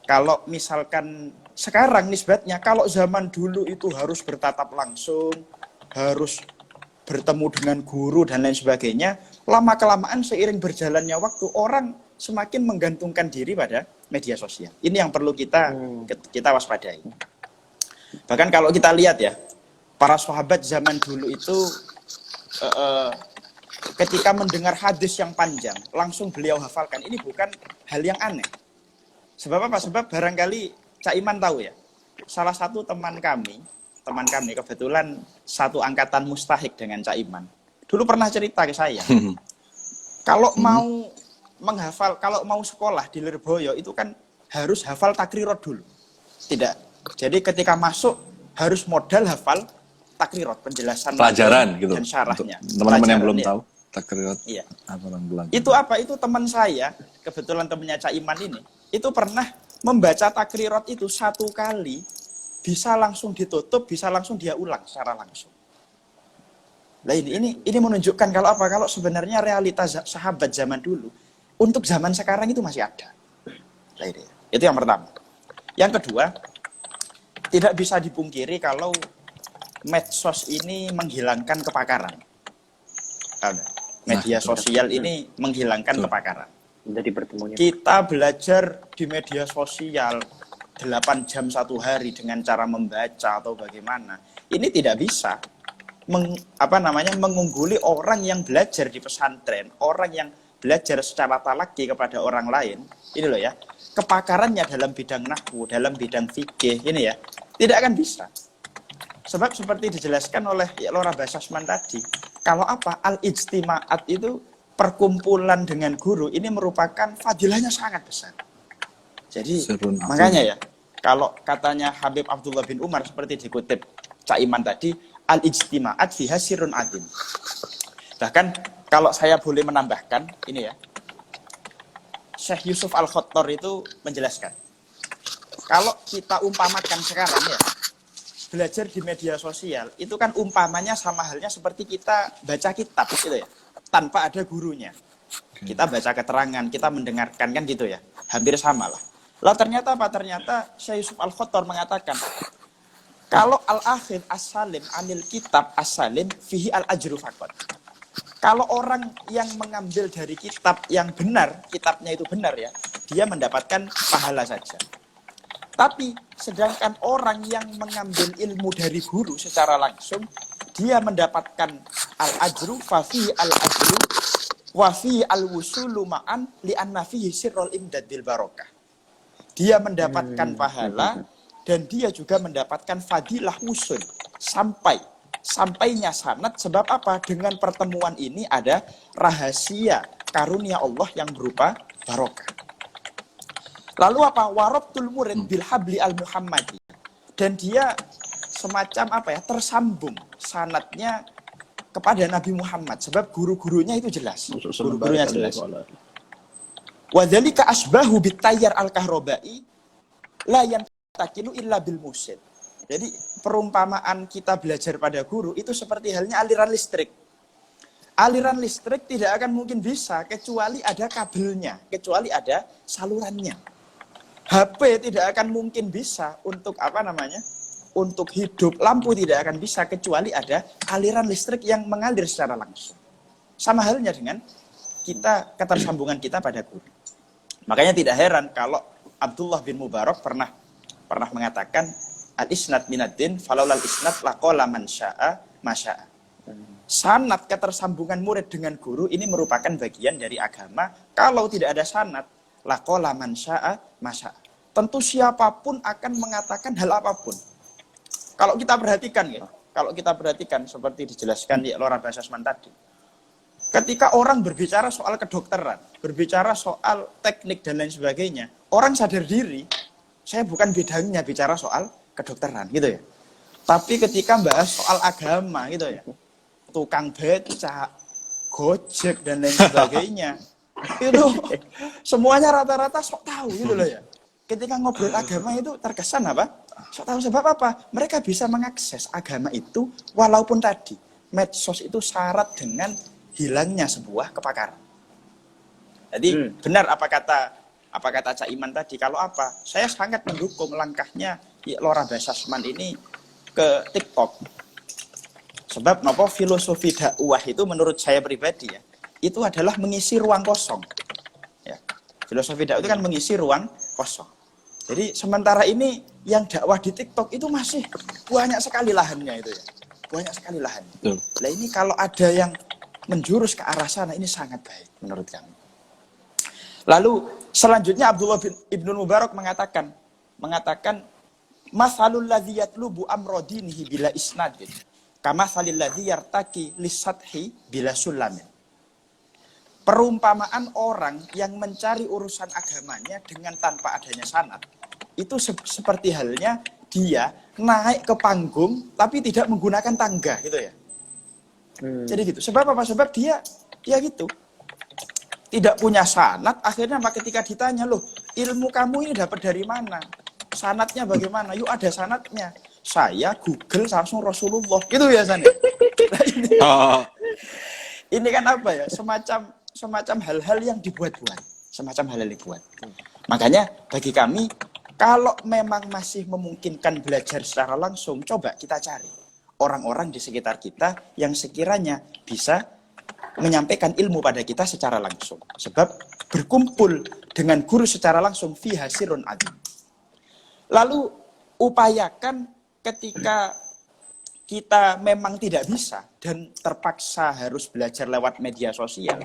Kalau misalkan sekarang nisbatnya, kalau zaman dulu itu harus bertatap langsung, harus bertemu dengan guru dan lain sebagainya, lama-kelamaan seiring berjalannya waktu, orang semakin menggantungkan diri pada media sosial. Ini yang perlu kita waspadai. Bahkan kalau kita lihat ya, para sahabat zaman dulu itu ketika mendengar hadis yang panjang, langsung beliau hafalkan. Ini bukan hal yang aneh. Sebab apa? Sebab barangkali Cak Iman tahu ya, salah satu teman kami kebetulan satu angkatan mustahik dengan Cak Iman. Dulu pernah cerita ke saya, kalau mau menghafal, kalau mau sekolah di Lirboyo itu kan harus hafal takrirot dulu. Tidak. Jadi ketika masuk harus modal hafal takrirot, penjelasan pelajaran gitu. Dan syarahnya. Teman-teman yang belum tahu takrirot. Iya. Apa itu apa? Itu teman saya, kebetulan temannya Cak Iman ini, itu pernah membaca takrirot itu satu kali, bisa langsung ditutup, bisa langsung dia ulang secara langsung. Nah ini menunjukkan kalau apa? Kalau sebenarnya realitas sahabat zaman dulu, untuk zaman sekarang itu masih ada. Nah, itu yang pertama. Yang kedua, tidak bisa dipungkiri kalau medsos ini menghilangkan kepakaran. Media sosial ini menghilangkan kepakaran. Dari pertemuannya. Kita belajar di media sosial 8 jam satu hari dengan cara membaca atau bagaimana. Ini tidak bisa mengungguli orang yang belajar di pesantren, orang yang belajar secara talaki kepada orang lain. Ini loh ya, kepakarannya dalam bidang nahwu, dalam bidang fikih, ini ya, tidak akan bisa. Sebab seperti dijelaskan oleh Lora Basasman tadi, kalau apa? Al-ijtima'at itu perkumpulan dengan guru ini merupakan fadilahnya sangat besar. Jadi makanya ya, kalau katanya Habib Abdullah bin Umar seperti dikutip Cak Iman tadi, al-ijtima'at fiha sirrun adzim. Bahkan kalau saya boleh menambahkan ini ya, Syekh Yusuf Al-Khattar itu menjelaskan, kalau kita umpamakan sekarang ya, belajar di media sosial itu kan umpamanya sama halnya seperti kita baca kitab gitu ya, tanpa ada gurunya. Kita baca keterangan, kita mendengarkan kan gitu ya. Hampir sama lah. Lah ternyata apa? Ternyata Syekh Yusuf Al-Khattar mengatakan, kalau al-akhir as-salim anil kitab as-salim fihi al-ajru faqat. Kalau orang yang mengambil dari kitab yang benar, kitabnya itu benar ya, dia mendapatkan pahala saja. Tapi sedangkan orang yang mengambil ilmu dari guru secara langsung, dia mendapatkan al-ajru fafi al-ajru wa fi al-wusulu ma'an li'anna fihi sirrul imdad bil barokah. Dia mendapatkan pahala dan dia juga mendapatkan fadilah wusul sampainya sanad. Sebab apa? Dengan pertemuan ini ada rahasia karunia Allah yang berupa barokah. Lalu apa? Warabtul murid bil habli al muhammadi. Dan dia semacam apa ya? Tersambung sanadnya kepada Nabi Muhammad. Sebab guru-gurunya itu jelas. Guru-gurunya jelas. Wadzalika asbahu bitayyar al-kahrobai la yantakilu illa bil musid. Jadi perumpamaan kita belajar pada guru itu seperti halnya aliran listrik. Aliran listrik tidak akan mungkin bisa kecuali ada kabelnya, kecuali ada salurannya. HP tidak akan mungkin bisa untuk untuk hidup. Lampu tidak akan bisa kecuali ada aliran listrik yang mengalir secara langsung. Sama halnya dengan ketersambungan kita pada guru. Makanya tidak heran kalau Abdullah bin Mubarak pernah mengatakan al-isnad minaddin falaulal isnad laqala man syaa masyaa. Sanad ketersambungan murid dengan guru ini merupakan bagian dari agama. Kalau tidak ada sanad laqala man syaa masyaa. Tentu siapapun akan mengatakan hal apapun. Kalau kita perhatikan seperti dijelaskan di Lora Basasman tadi. Ketika orang berbicara soal kedokteran, berbicara soal teknik dan lain sebagainya, orang sadar diri, saya bukan bidangnya bicara soal kedokteran gitu ya. Tapi ketika bahas soal agama gitu ya, tukang becak, gojek dan lain sebagainya, itu semuanya rata-rata sok tahu gitu loh ya. Ketika ngobrol agama itu terkesan apa? Sok tahu. Sebab apa? Mereka bisa mengakses agama itu walaupun tadi medsos itu syarat dengan hilangnya sebuah kepakaran. Jadi benar apa kata Cak Iman tadi. Kalau apa? Saya sangat mendukung langkahnya Lora Basasman ini ke TikTok. Sebab filosofi dakwah itu menurut saya pribadi ya, itu adalah mengisi ruang kosong. Ya. Filosofi dakwah itu kan mengisi ruang kosong. Jadi sementara ini yang dakwah di TikTok itu masih banyak sekali lahannya itu ya. Banyak sekali lahannya. Nah ini kalau ada yang menjurus ke arah sana ini sangat baik menurut kami. Lalu selanjutnya Abdullah ibn Mubarak mengatakan masalul ladzi yatlubu amradinihi bila isnadin kama salil ladzi yartaki lisathi bila sulamin. Perumpamaan orang yang mencari urusan agamanya dengan tanpa adanya sanad itu seperti halnya dia naik ke panggung tapi tidak menggunakan tangga gitu ya. Jadi gitu. Sebab apa? Sebab dia gitu. Tidak punya sanad. Akhirnya ketika ditanya, loh, ilmu kamu ini dapat dari mana? Sanadnya bagaimana? Yuk ada sanadnya. Saya Google langsung Rasulullah. Gitu biasanya. Ini kan apa ya? Semacam hal-hal yang dibuat-buat. Makanya bagi kami, kalau memang masih memungkinkan belajar secara langsung, coba kita cari orang-orang di sekitar kita yang sekiranya bisa menyampaikan ilmu pada kita secara langsung. Sebab berkumpul dengan guru secara langsung fi hasirun adzim. Lalu upayakan ketika kita memang tidak bisa dan terpaksa harus belajar lewat media sosial,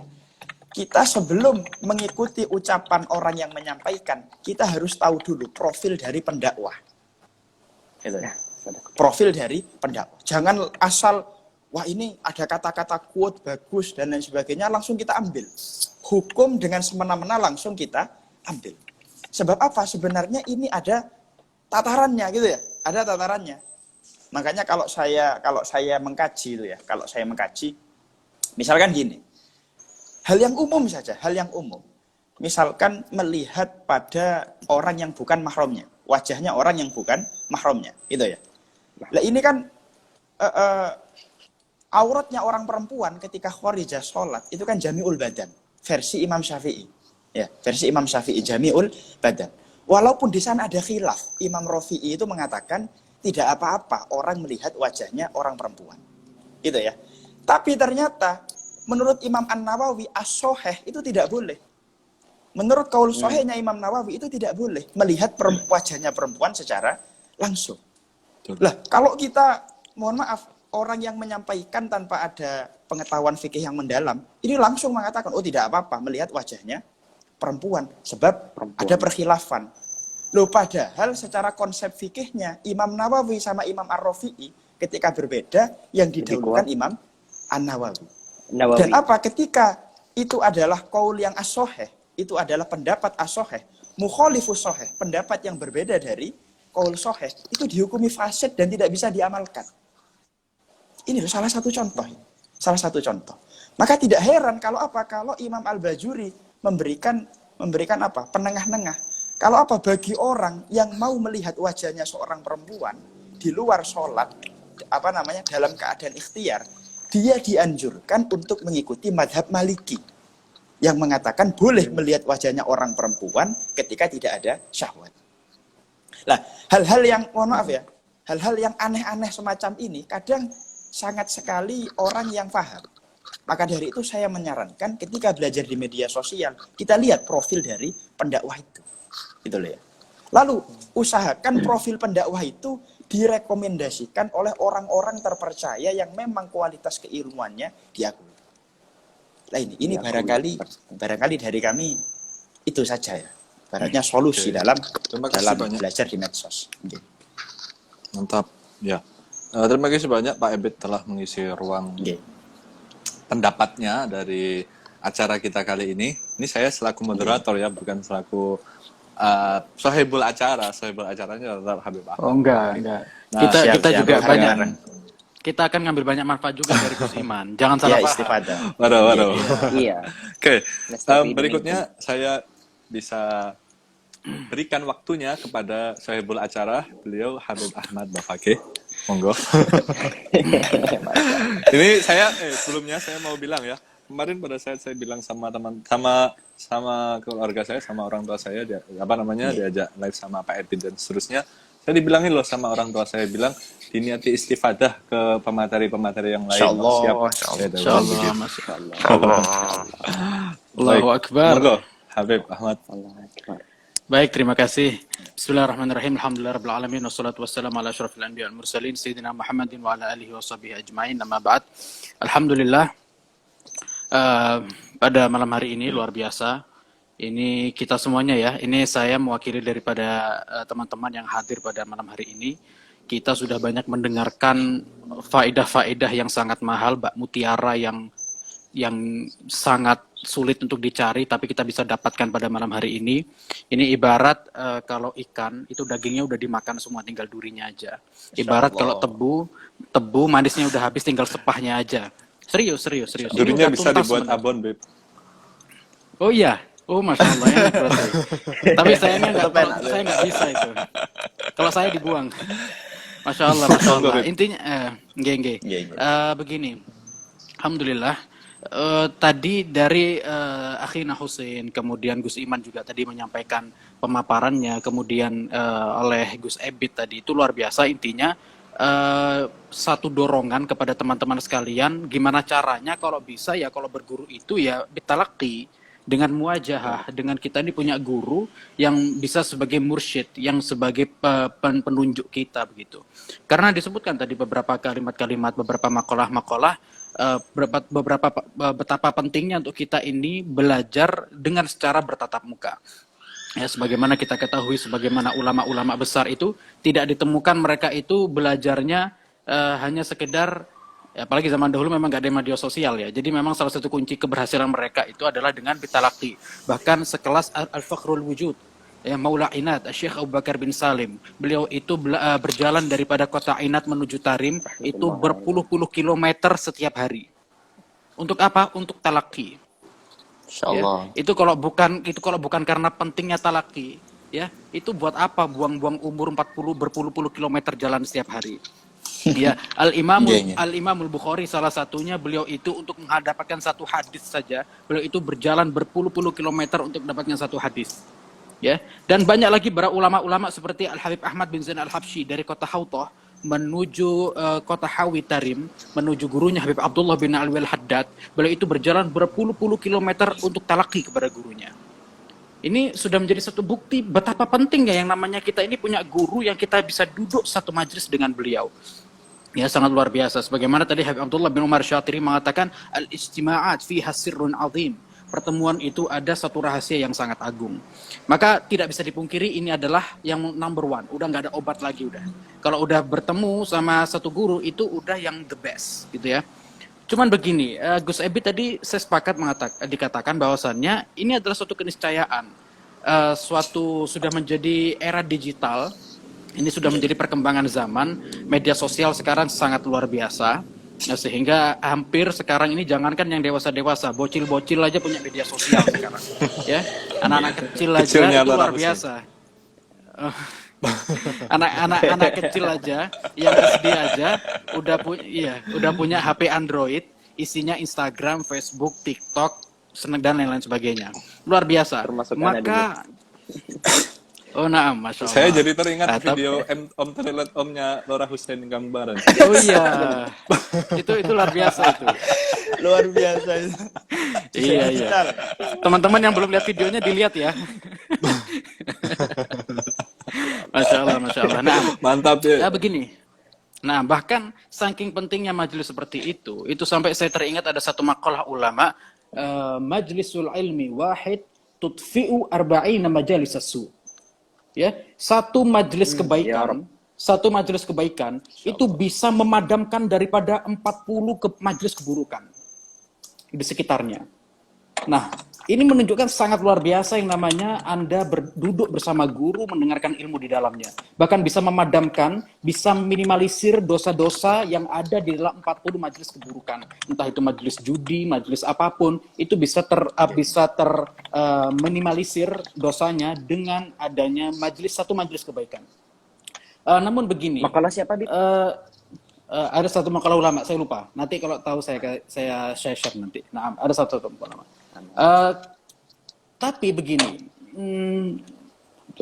kita sebelum mengikuti ucapan orang yang menyampaikan, kita harus tahu dulu profil dari pendakwah. Gitu ya. Profil dari pendakwah. Jangan asal, wah ini ada kata-kata quote bagus dan lain sebagainya, langsung kita ambil. Hukum dengan semena-mena langsung kita ambil. Sebab apa? Sebenarnya ini ada tatarannya gitu ya. Ada tatarannya. Makanya kalau saya mengkaji itu ya, misalkan gini. Hal yang umum saja, hal yang umum. Misalkan melihat pada orang yang bukan mahramnya, wajahnya orang yang bukan mahramnya, gitu ya. Nah ini kan auratnya orang perempuan ketika kharijah sholat itu kan jami'ul badan, versi Imam Syafi'i. Ya, versi Imam Syafi'i jami'ul badan. Walaupun di sana ada khilaf, Imam Rafi'i itu mengatakan tidak apa-apa orang melihat wajahnya orang perempuan. Gitu ya. Tapi ternyata menurut Imam An-Nawawi as-soheh itu tidak boleh. Menurut kaul sohehnya Imam Nawawi itu tidak boleh melihat wajahnya perempuan secara langsung. Lah, kalau kita, mohon maaf, orang yang menyampaikan tanpa ada pengetahuan fikih yang mendalam, ini langsung mengatakan, oh tidak apa-apa melihat wajahnya perempuan, sebab ada perkhilafan. Loh, padahal secara konsep fikihnya, Imam Nawawi sama Imam Ar-Rafi'i ketika berbeda, yang didahulukan Imam An-Nawawi. Dan apa? Ketika itu adalah kaul yang as-soheh, itu adalah pendapat as-soheh, mukhalifus soheh, pendapat yang berbeda dari kaul soheh, itu dihukumi fasid dan tidak bisa diamalkan. Ini salah satu contoh. Salah satu contoh. Maka tidak heran kalau apa? Kalau Imam Al-Bajuri memberikan apa? Penengah-nengah. Kalau apa? Bagi orang yang mau melihat wajahnya seorang perempuan di luar sholat, dalam keadaan ikhtiar, dia dianjurkan untuk mengikuti madhab Maliki yang mengatakan boleh melihat wajahnya orang perempuan ketika tidak ada syahwat. Nah, hal-hal yang, mohon maaf ya, hal-hal yang aneh-aneh semacam ini kadang sangat sekali orang yang paham. Maka dari itu saya menyarankan ketika belajar di media sosial, kita lihat profil dari pendakwah itu. Gitu loh ya. Lalu usahakan profil pendakwah itu direkomendasikan oleh orang-orang terpercaya yang memang kualitas keilmuannya diakui. Nah ini barangkali dari kami itu saja ya. Baratnya solusi dalam belajar di medsos. Okay. Mantap. Ya. Terima kasih banyak Pak Ebit telah mengisi ruang pendapatnya dari acara kita kali ini. Ini saya selaku moderator ya, bukan selaku sohibul acara. Sohibul acaranya tetap Habib Ahmad. Oh enggak. Nah, kita juga banyak. Kita akan ngambil banyak manfaat juga dari Gus Iman. Jangan salah paham. Waduh. Iya. Oke. Berikutnya saya bisa berikan waktunya kepada sohibul acara, beliau Habib Ahmad Bafaqih. Monggo. Ini saya sebelumnya saya mau bilang ya, kemarin pada saat saya bilang sama keluarga saya, sama orang tua saya, diajak live sama Pak Edwin dan seterusnya, saya dibilangin loh sama orang tua saya, bilang diniati istifadah ke pemateri-pemateri yang lain. Insyaallah. Allahu Akbar. Monggo, Habib Ahmad. Baik, terima kasih. Bismillahirrahmanirrahim. Alhamdulillahirabbil alamin wassalatu wassalamu ala asyrofil anbiya'i wal mursalin sayyidina Muhammadin wa ala alihi washabihi ajmain. Amma ba'd. Alhamdulillah, pada malam hari ini luar biasa. Ini kita semuanya ya. Ini saya mewakili daripada teman-teman yang hadir pada malam hari ini. Kita sudah banyak mendengarkan faedah-faedah yang sangat mahal, bak mutiara yang sangat sulit untuk dicari, tapi kita bisa dapatkan pada malam hari ini. Ini ibarat kalau ikan itu dagingnya udah dimakan semua, tinggal durinya aja. Ibarat kalau tebu manisnya udah habis, tinggal sepahnya aja. Serius. Durinya bisa dibuat abon, Beb. Oh iya. Oh, Masya Allah, enak berarti. Tapi saya nggak bisa itu. Kalau saya dibuang. Masya Allah. Intinya, begini. Alhamdulillah. Tadi dari Akhina Husein, kemudian Gus Iman juga tadi menyampaikan pemaparannya, kemudian oleh Gus Ebit tadi, itu luar biasa. Intinya satu dorongan kepada teman-teman sekalian, gimana caranya kalau bisa ya, kalau berguru itu ya bitalaqi, dengan muwajahah, dengan kita ini punya guru yang bisa sebagai mursyid, yang sebagai penunjuk kita begitu. Karena disebutkan tadi beberapa kalimat-kalimat, beberapa makalah-makalah, betapa pentingnya untuk kita ini belajar dengan secara bertatap muka. Ya, sebagaimana kita ketahui, sebagaimana ulama-ulama besar itu tidak ditemukan mereka itu belajarnya hanya sekedar, apalagi zaman dahulu memang gak ada media sosial ya. Jadi memang salah satu kunci keberhasilan mereka itu adalah dengan bitalaqi. Bahkan sekelas Al-Fakhrul Wujud, ya, Maula Inat, Syekh Abu Bakar bin Salim. Beliau itu berjalan daripada kota Inat menuju Tarim itu berpuluh-puluh kilometer setiap hari. Untuk apa? Untuk talaqi. Insyaallah. Ya, itu kalau bukan karena pentingnya talaqi, ya, itu buat apa buang-buang umur 40 berpuluh-puluh kilometer jalan setiap hari. Ya, Al-Imamul Bukhari salah satunya, beliau itu untuk mendapatkan satu hadis saja, beliau itu berjalan berpuluh-puluh kilometer untuk mendapatkan satu hadis. Ya, dan banyak lagi para ulama-ulama seperti Al-Habib Ahmad bin Zain Al-Habsyi dari kota Hautah menuju kota Hawi Tarim, menuju gurunya Habib Abdullah bin Alwi Al-Haddad. Beliau itu berjalan berpuluh-puluh kilometer untuk talaki kepada gurunya. Ini sudah menjadi satu bukti betapa pentingnya yang namanya kita ini punya guru yang kita bisa duduk satu majelis dengan beliau. Ya, sangat luar biasa. Sebagaimana tadi Habib Abdullah bin Umar Syatiri mengatakan, al-istima'at fiha sirrun azim. Pertemuan itu ada satu rahasia yang sangat agung. Maka tidak bisa dipungkiri ini adalah yang number one. Udah nggak ada obat lagi udah. Kalau udah bertemu sama satu guru itu udah yang the best gitu ya. Cuman begini, Gus Ebi tadi saya sepakat dikatakan bahwasannya ini adalah suatu keniscayaan. Suatu sudah menjadi era digital. Ini sudah menjadi perkembangan zaman. Media sosial sekarang sangat luar biasa. Nah, sehingga hampir sekarang ini jangankan yang dewasa-dewasa, bocil-bocil aja punya media sosial sekarang. Ya, anak-anak kecil aja Kecilnya itu luar Hussein. biasa. Anak-anak kecil aja, yang SD aja udah punya HP Android, isinya Instagram, Facebook, TikTok, dan lain-lain sebagainya. Luar biasa. Termasuk Maka oh naam, masya Allah. Saya jadi teringat Ah, tapi- video Om Toilet Omnya Lora Hussein Gambaran. Oh iya, itu luar biasa itu. Luar biasa. Iya. Teman-teman yang belum lihat videonya dilihat ya. Masya Allah. Nah, Mantap ya. ya begini. Nah, bahkan saking pentingnya majelis seperti itu sampai saya teringat ada satu makalah ulama, majlisul ilmi wahid tutfi'u arba'ina majalis as-su. Ya, satu majelis kebaikan, itu bisa memadamkan daripada 40 majelis keburukan di sekitarnya. Nah, ini menunjukkan sangat luar biasa yang namanya Anda duduk bersama guru mendengarkan ilmu di dalamnya. Bahkan bisa memadamkan, bisa minimalisir dosa-dosa yang ada di dalam 40 majelis keburukan. Entah itu majelis judi, majelis apapun, itu bisa minimalisir dosanya dengan adanya satu majelis kebaikan. Namun begini. Makalah siapa, Bib? Ada satu makalah ulama, saya lupa. Nanti kalau tahu saya share nanti. Nah, ada satu makalah ulama. Tapi begini,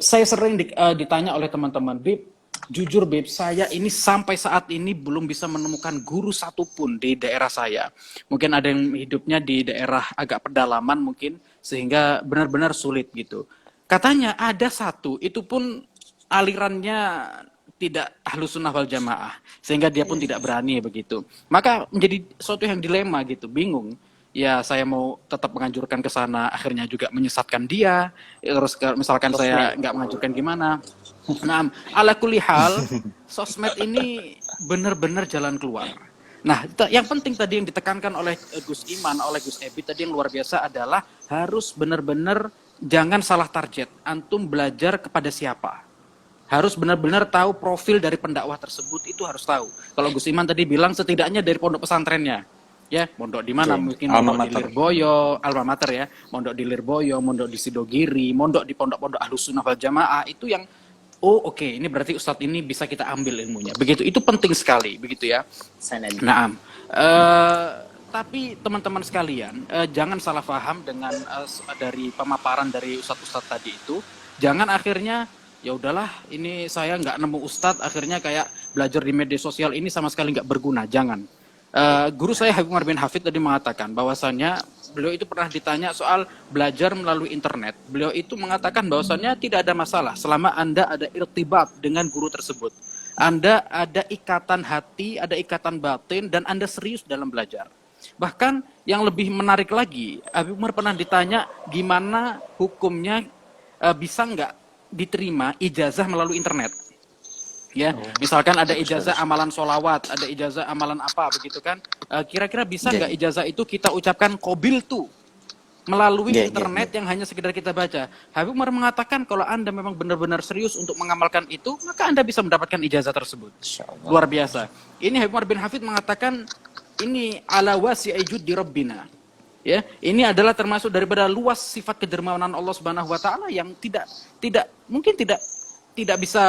saya sering ditanya oleh teman-teman, Bib, jujur Bib, saya ini sampai saat ini belum bisa menemukan guru satupun di daerah saya. Mungkin ada yang hidupnya di daerah agak pedalaman mungkin, sehingga benar-benar sulit gitu. Katanya ada satu, itu pun alirannya tidak Ahlus Sunnah wal Jamaah, sehingga dia pun tidak berani begitu. Maka menjadi suatu yang dilema gitu, bingung. Ya, saya mau tetap menganjurkan ke sana, akhirnya juga menyesatkan dia. Terus misalkan saya nggak menganjurkan gimana. Nah, ala kulli hal, sosmed ini benar-benar jalan keluar. Nah, yang penting tadi yang ditekankan oleh Gus Iman, oleh Gus Ebi tadi yang luar biasa adalah harus benar-benar jangan salah target. Antum belajar kepada siapa? Harus benar-benar tahu profil dari pendakwah tersebut, itu harus tahu. Kalau Gus Iman tadi bilang setidaknya dari pondok pesantrennya. Ya, mondok di mana? Mungkin mondok di Lirboyo, alma mater ya. Mondok di Lirboyo, mondok di Sidogiri, mondok di pondok-pondok Ahlus Sunnah wal Jamaah, itu yang oke, ini berarti ustadz ini bisa kita ambil ilmunya. Begitu, itu penting sekali, begitu ya. Naam. Tapi teman-teman sekalian, jangan salah paham dengan dari pemaparan dari ustadz-ustadz tadi itu. Jangan akhirnya ya udahlah, ini saya nggak nemu ustadz, akhirnya kayak belajar di media sosial ini sama sekali nggak berguna. Jangan. Guru saya Habib Umar bin Hafid tadi mengatakan bahwasannya beliau itu pernah ditanya soal belajar melalui internet. Beliau itu mengatakan bahwasannya tidak ada masalah selama Anda ada irtibat dengan guru tersebut. Anda ada ikatan hati, ada ikatan batin, dan Anda serius dalam belajar. Bahkan yang lebih menarik lagi, Habib Umar pernah ditanya gimana hukumnya bisa nggak diterima ijazah melalui internet. Ya, misalkan ada ijazah amalan sholawat, ada ijazah amalan apa begitu kan? Kira-kira bisa nggak ijazah itu kita ucapkan qabil tu melalui internet yang hanya sekedar kita baca? Habib Umar mengatakan kalau Anda memang benar-benar serius untuk mengamalkan itu, maka Anda bisa mendapatkan ijazah tersebut. Luar biasa. Ini Habib Umar bin Hafid mengatakan ini ala wasi'i judi rabbina. Ya, ini adalah termasuk daripada luas sifat kedermawanan Allah Subhanahu wa taala yang mungkin tidak bisa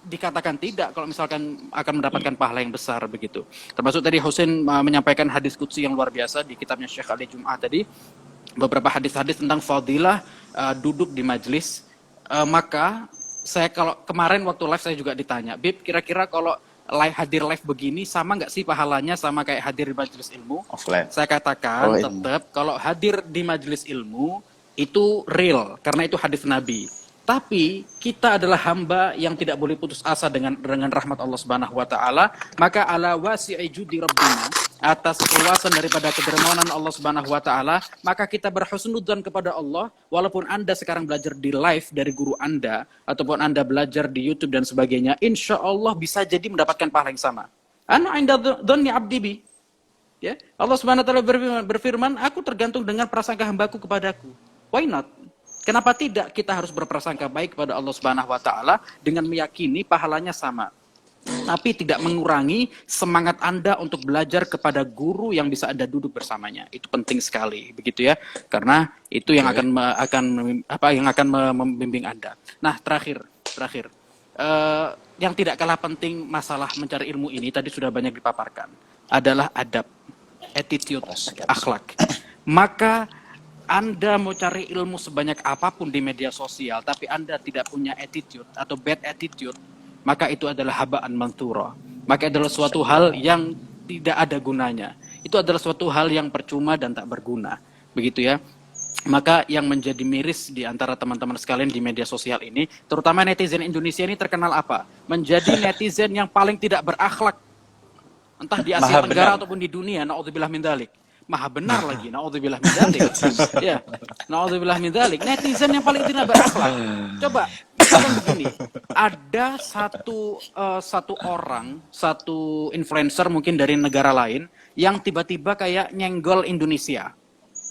dikatakan tidak kalau misalkan akan mendapatkan pahala yang besar begitu. Termasuk tadi Husain menyampaikan hadis qudsi yang luar biasa di kitabnya Syekh Ali Jum'ah tadi, beberapa hadis-hadis tentang fadilah duduk di majelis Maka saya kalau kemarin waktu live saya juga ditanya, Bib, kira-kira kalau hadir live begini sama nggak sih pahalanya sama kayak hadir di majelis ilmu? Offline. Saya katakan Oh, tetap kalau hadir di majelis ilmu itu real karena itu hadis Nabi. Tapi kita adalah hamba yang tidak boleh putus asa dengan rahmat Allah Subhanahu wa taala, maka ala wasi'i judi rabbina, atas keluasan daripada kedermawanan Allah Subhanahu wa taala, maka kita berhusnudzon kepada Allah walaupun Anda sekarang belajar di live dari guru Anda ataupun Anda belajar di YouTube dan sebagainya, insya Allah bisa jadi mendapatkan pahala yang sama. Ana inda dzanni abdi bi. Ya, Allah Subhanahu wa taala berfirman, aku tergantung dengan prasangka hambaku kepadaku. Why not? Kenapa tidak kita harus berprasangka baik kepada Allah Subhanahu wa taala dengan meyakini pahalanya sama. Tapi tidak mengurangi semangat Anda untuk belajar kepada guru yang bisa Anda duduk bersamanya. Itu penting sekali, begitu ya. Karena itu yang akan membimbing Anda. Nah, terakhir. Yang tidak kalah penting masalah mencari ilmu ini tadi sudah banyak dipaparkan adalah adab, attitude, akhlak. Maka Anda mau cari ilmu sebanyak apapun di media sosial, tapi Anda tidak punya attitude atau bad attitude, maka itu adalah habaan manthura. Maka adalah suatu hal yang tidak ada gunanya. Itu adalah suatu hal yang percuma dan tak berguna. Begitu ya. Maka yang menjadi miris di antara teman-teman sekalian di media sosial ini, terutama netizen Indonesia ini terkenal apa? Menjadi netizen yang paling tidak berakhlak. Entah di Asia Tenggara ataupun di dunia, na'udzubillah min dzalik. Maha benar lagi, na'udzubillah min dzalik. Ya, na'udzubillah min dzalik. Netizen yang paling tidak berakhlak. Coba, misalkan begini, ada satu orang, satu influencer mungkin dari negara lain yang tiba-tiba kayak nyenggol Indonesia.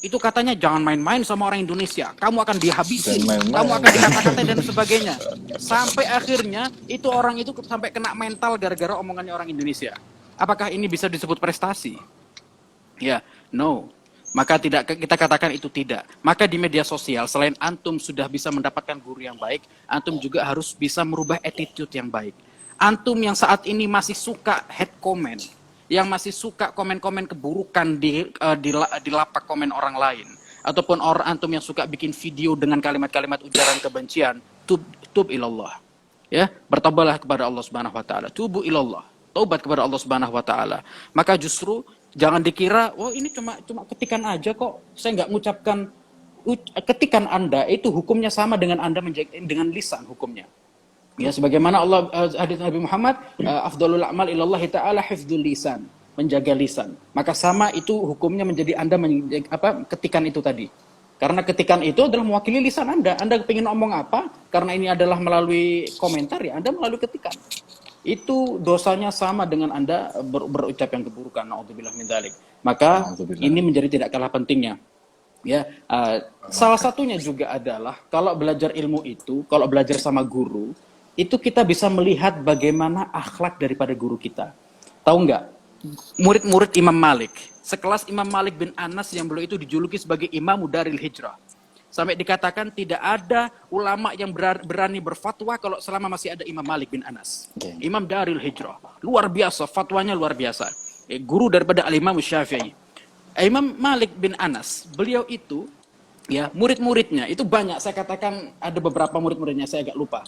Itu katanya jangan main-main sama orang Indonesia, kamu akan dihabisi, kamu akan dikata-kata dan sebagainya. Sampai akhirnya itu orang itu sampai kena mental gara-gara omongannya orang Indonesia. Apakah ini bisa disebut prestasi? Ya, no. Maka tidak kita katakan itu tidak. Maka di media sosial selain antum sudah bisa mendapatkan guru yang baik, antum juga harus bisa merubah attitude yang baik. Antum yang saat ini masih suka hate comment, yang masih suka komen-komen keburukan di lapak komen orang lain, ataupun orang antum yang suka bikin video dengan kalimat-kalimat ujaran kebencian, tub ilallah. Ya, bertobatlah kepada Allah Subhanahu wa taala. Tubu ilallah. Taubat kepada Allah Subhanahu wa taala. Maka justru jangan dikira, oh ini cuma ketikan aja kok. Saya nggak mengucapkan ketikan Anda itu hukumnya sama dengan Anda dengan lisan hukumnya. Ya, sebagaimana Allah hadits Nabi Muhammad, afdhalul a'mal ilallahi ta'ala hifdzul lisan, menjaga lisan. Maka sama itu hukumnya menjadi Anda ketikan itu tadi. Karena ketikan itu adalah mewakili lisan Anda. Anda ingin ngomong apa? Karena ini adalah melalui komentar ya, Anda melalui ketikan. Itu dosanya sama dengan Anda berucap yang keburukan, naudzubillah min dzalik. Maka ini menjadi tidak kalah pentingnya. Ya, salah satunya juga adalah kalau belajar ilmu itu, kalau belajar sama guru, itu kita bisa melihat bagaimana akhlak daripada guru kita. Tahu nggak? Murid-murid Imam Malik, sekelas Imam Malik bin Anas yang beliau itu dijuluki sebagai Imam Daril Hijrah. Sampai dikatakan tidak ada ulama yang berani berfatwa kalau selama masih ada Imam Malik bin Anas. Imam Daril Hijrah. Luar biasa, fatwanya luar biasa. Guru daripada Al-Imam Syafi'i. Imam Malik bin Anas, beliau itu, ya murid-muridnya, itu banyak. Saya katakan ada beberapa murid-muridnya, saya agak lupa.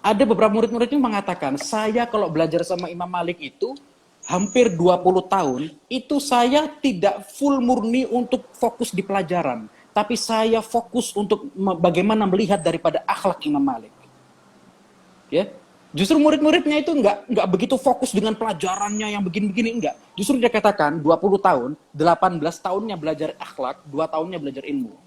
Ada beberapa murid-muridnya mengatakan, saya kalau belajar sama Imam Malik itu, hampir 20 tahun, itu saya tidak full murni untuk fokus di pelajaran. Tapi saya fokus untuk bagaimana melihat daripada akhlak Imam Malik. Ya, justru murid-muridnya itu nggak begitu fokus dengan pelajarannya yang begini-begini, enggak. Justru dia katakan 20 tahun, 18 tahunnya belajar akhlak, 2 tahunnya belajar ilmu.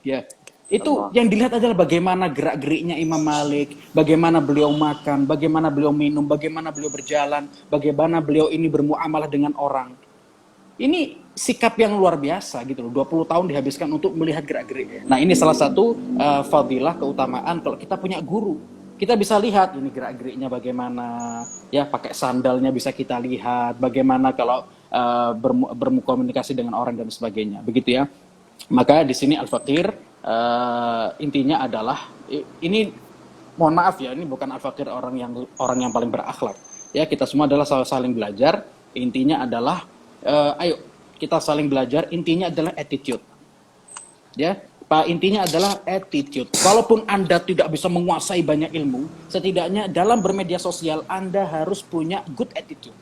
Ya, itu yang dilihat adalah bagaimana gerak-geriknya Imam Malik, bagaimana beliau makan, bagaimana beliau minum, bagaimana beliau berjalan, bagaimana beliau ini bermuamalah dengan orang. Ini sikap yang luar biasa gitu loh, 20 tahun dihabiskan untuk melihat gerak-gerik. Nah, ini salah satu fadilah keutamaan kalau kita punya guru. Kita bisa lihat ini gerak-geriknya bagaimana, ya pakai sandalnya bisa kita lihat, bagaimana kalau berkomunikasi dengan orang dan sebagainya. Begitu ya. Maka di sini Al-Faqir intinya adalah ini, mohon maaf ya, ini bukan Al-Faqir orang yang paling berakhlak. Ya, kita semua adalah saling belajar. Intinya adalah ayo kita saling belajar, intinya adalah attitude. Ya, Pak, intinya adalah attitude. Walaupun Anda tidak bisa menguasai banyak ilmu, setidaknya dalam bermedia sosial Anda harus punya good attitude.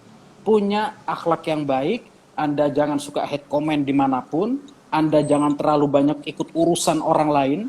Punya akhlak yang baik, Anda jangan suka hate comment dimanapun, Anda jangan terlalu banyak ikut urusan orang lain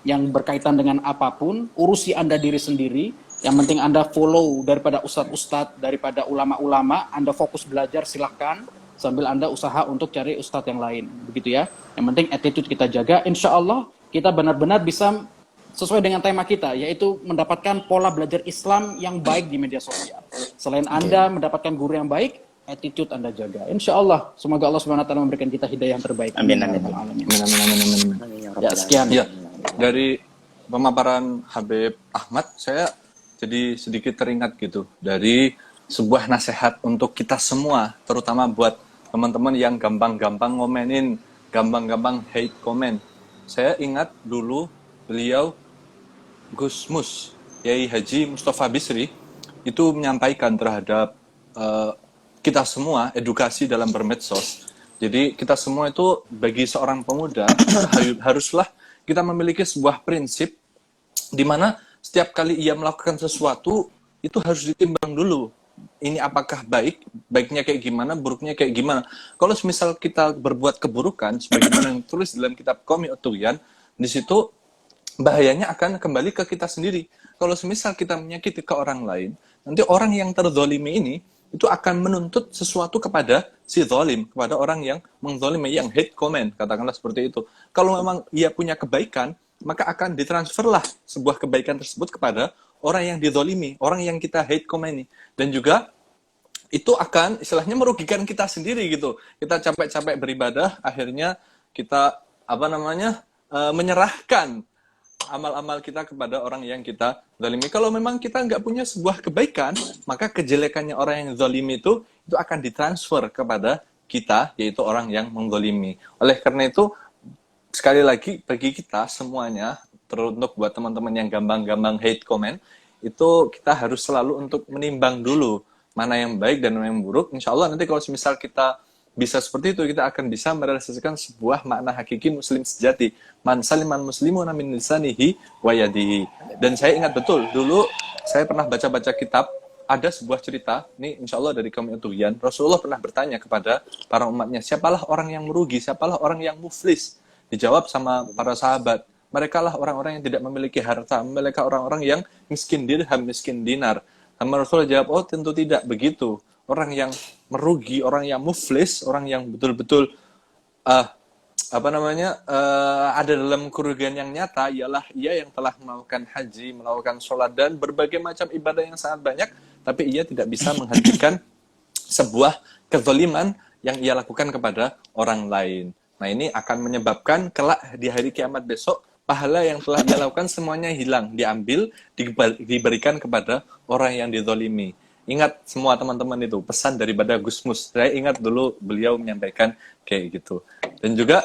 yang berkaitan dengan apapun, urusi Anda diri sendiri, yang penting Anda follow daripada ustadz-ustadz, daripada ulama-ulama, Anda fokus belajar silahkan, sambil Anda usaha untuk cari ustadz yang lain, begitu ya. Yang penting attitude kita jaga, insya Allah kita benar-benar bisa sesuai dengan tema kita, yaitu mendapatkan pola belajar Islam yang baik di media sosial. Selain Anda mendapatkan guru yang baik, attitude Anda jaga. Insya Allah, semoga Allah Subhanahu Wa Taala memberikan kita hidayah yang terbaik. Amin, amin. Amin, amin, amin, amin. Amin ya Ya, Rabbal sekian. Alamin. Ya, dari pemaparan Habib Ahmad, saya jadi sedikit teringat gitu dari sebuah nasihat untuk kita semua, terutama buat teman-teman yang gampang-gampang ngomenin, gampang-gampang hate comment. Saya ingat dulu beliau Gus Mus, Yai Haji Mustafa Bisri, itu menyampaikan terhadap kita semua edukasi dalam bermedsos. Jadi kita semua itu bagi seorang pemuda haruslah kita memiliki sebuah prinsip di mana setiap kali ia melakukan sesuatu itu harus ditimbang dulu. Ini apakah baik, baiknya kayak gimana, buruknya kayak gimana. Kalau misal kita berbuat keburukan, sebagaimana yang tulis dalam kitab Qawmi Utuyan, di situ bahayanya akan kembali ke kita sendiri. Kalau misal kita menyakiti ke orang lain, nanti orang yang terzolimi ini itu akan menuntut sesuatu kepada si zalim, kepada orang yang menzolimi, yang hate comment, katakanlah seperti itu. Kalau memang ia punya kebaikan, maka akan ditransferlah sebuah kebaikan tersebut kepada orang yang dizolimi, orang yang kita hate comment ini. Dan juga itu akan istilahnya merugikan kita sendiri gitu. Kita capek-capek beribadah, akhirnya kita menyerahkan amal-amal kita kepada orang yang kita zalimi. Kalau memang kita nggak punya sebuah kebaikan, maka kejelekannya orang yang zalimi itu akan ditransfer kepada kita, yaitu orang yang menzalimi. Oleh karena itu, sekali lagi bagi kita semuanya, teruntuk buat teman-teman yang gampang-gampang hate comment, itu kita harus selalu untuk menimbang dulu mana yang baik dan mana yang buruk. Insya Allah nanti kalau misal kita bisa seperti itu, kita akan bisa merealisasikan sebuah makna hakiki muslim sejati. Man saliman muslimuna min lisanihi wa yadihi. Dan saya ingat betul, dulu saya pernah baca-baca kitab, ada sebuah cerita, ini insya Allah dari Qawmi Utuyan, Rasulullah pernah bertanya kepada para umatnya, siapalah orang yang merugi, siapalah orang yang muflis? Dijawab sama para sahabat, mereka lah orang-orang yang tidak memiliki harta, mereka orang-orang yang miskin dirham, miskin dinar. Sama Rasulullah jawab, oh tentu tidak begitu. Orang yang merugi, orang yang muflis, orang yang betul-betul ada dalam kerugian yang nyata, ialah ia yang telah melakukan haji, melakukan sholat, dan berbagai macam ibadah yang sangat banyak, tapi ia tidak bisa menghentikan sebuah kezaliman yang ia lakukan kepada orang lain. Nah ini akan menyebabkan kelak di hari kiamat besok, pahala yang telah dia lakukan semuanya hilang, diambil, diberikan kepada orang yang dizalimi. Ingat semua teman-teman itu, pesan daripada Gus Mus. Saya ingat dulu beliau menyampaikan kayak gitu. Dan juga,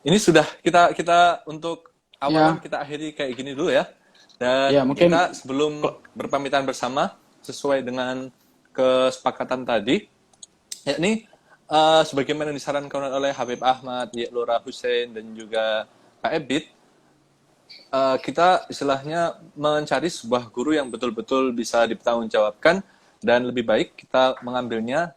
ini sudah kita untuk awalan kita akhiri kayak gini dulu ya. Dan mungkin kita sebelum berpamitan bersama, sesuai dengan kesepakatan tadi, yakni sebagaimana disarankan oleh Habib Ahmad, Lora Hussein, dan juga Pak Ebit, kita istilahnya mencari sebuah guru yang betul-betul bisa dipertanggungjawabkan, dan lebih baik kita mengambilnya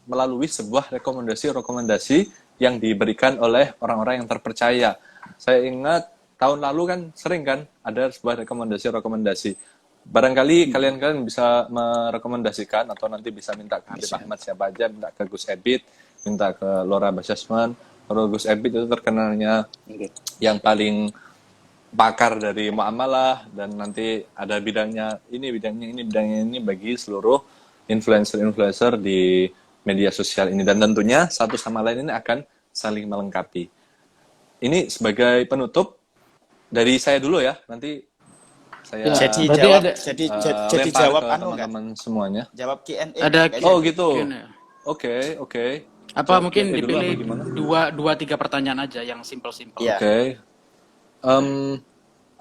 melalui sebuah rekomendasi-rekomendasi yang diberikan oleh orang-orang yang terpercaya. Saya ingat tahun lalu kan sering kan ada sebuah rekomendasi-rekomendasi. Barangkali kalian bisa merekomendasikan atau nanti bisa minta ke Habib Ahmad siapa aja, minta ke Gus Ebit, minta ke Lora Basyasman. Kalau Gus Ebit itu terkenalnya yang paling pakar dari muamalah, dan nanti ada bidangnya ini bagi seluruh influencer-influencer di media sosial ini, dan tentunya satu sama lain ini akan saling melengkapi. Ini sebagai penutup dari saya dulu ya, nanti saya jadi jawab ke teman-teman semuanya. Jawab Q&A. Ada oh gitu. Oke. Apa mungkin dipilih 2-3 pertanyaan aja yang simple-simple. Ya. Oke.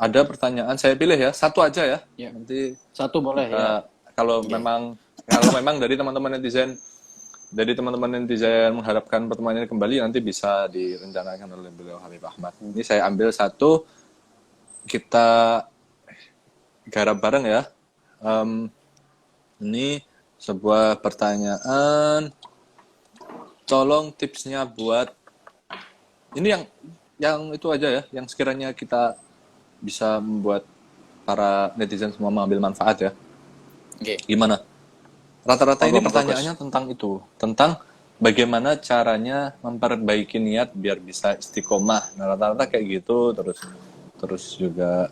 Ada pertanyaan, saya pilih ya, satu aja ya. Nanti satu boleh ya. Kalau memang dari teman-teman netizen Jadi teman-teman netizen mengharapkan pertemuan ini kembali, nanti bisa direncanakan oleh beliau Habib Ahmad. Ini saya ambil satu, kita garap bareng ya. Ini sebuah pertanyaan. Tolong tipsnya buat ini yang itu aja ya, yang sekiranya kita bisa membuat para netizen semua mengambil manfaat ya. Oke. Gimana? Rata-rata ini Monggo, pertanyaannya tentang itu, tentang bagaimana caranya memperbaiki niat biar bisa istiqomah. Nah, rata-rata kayak gitu, terus juga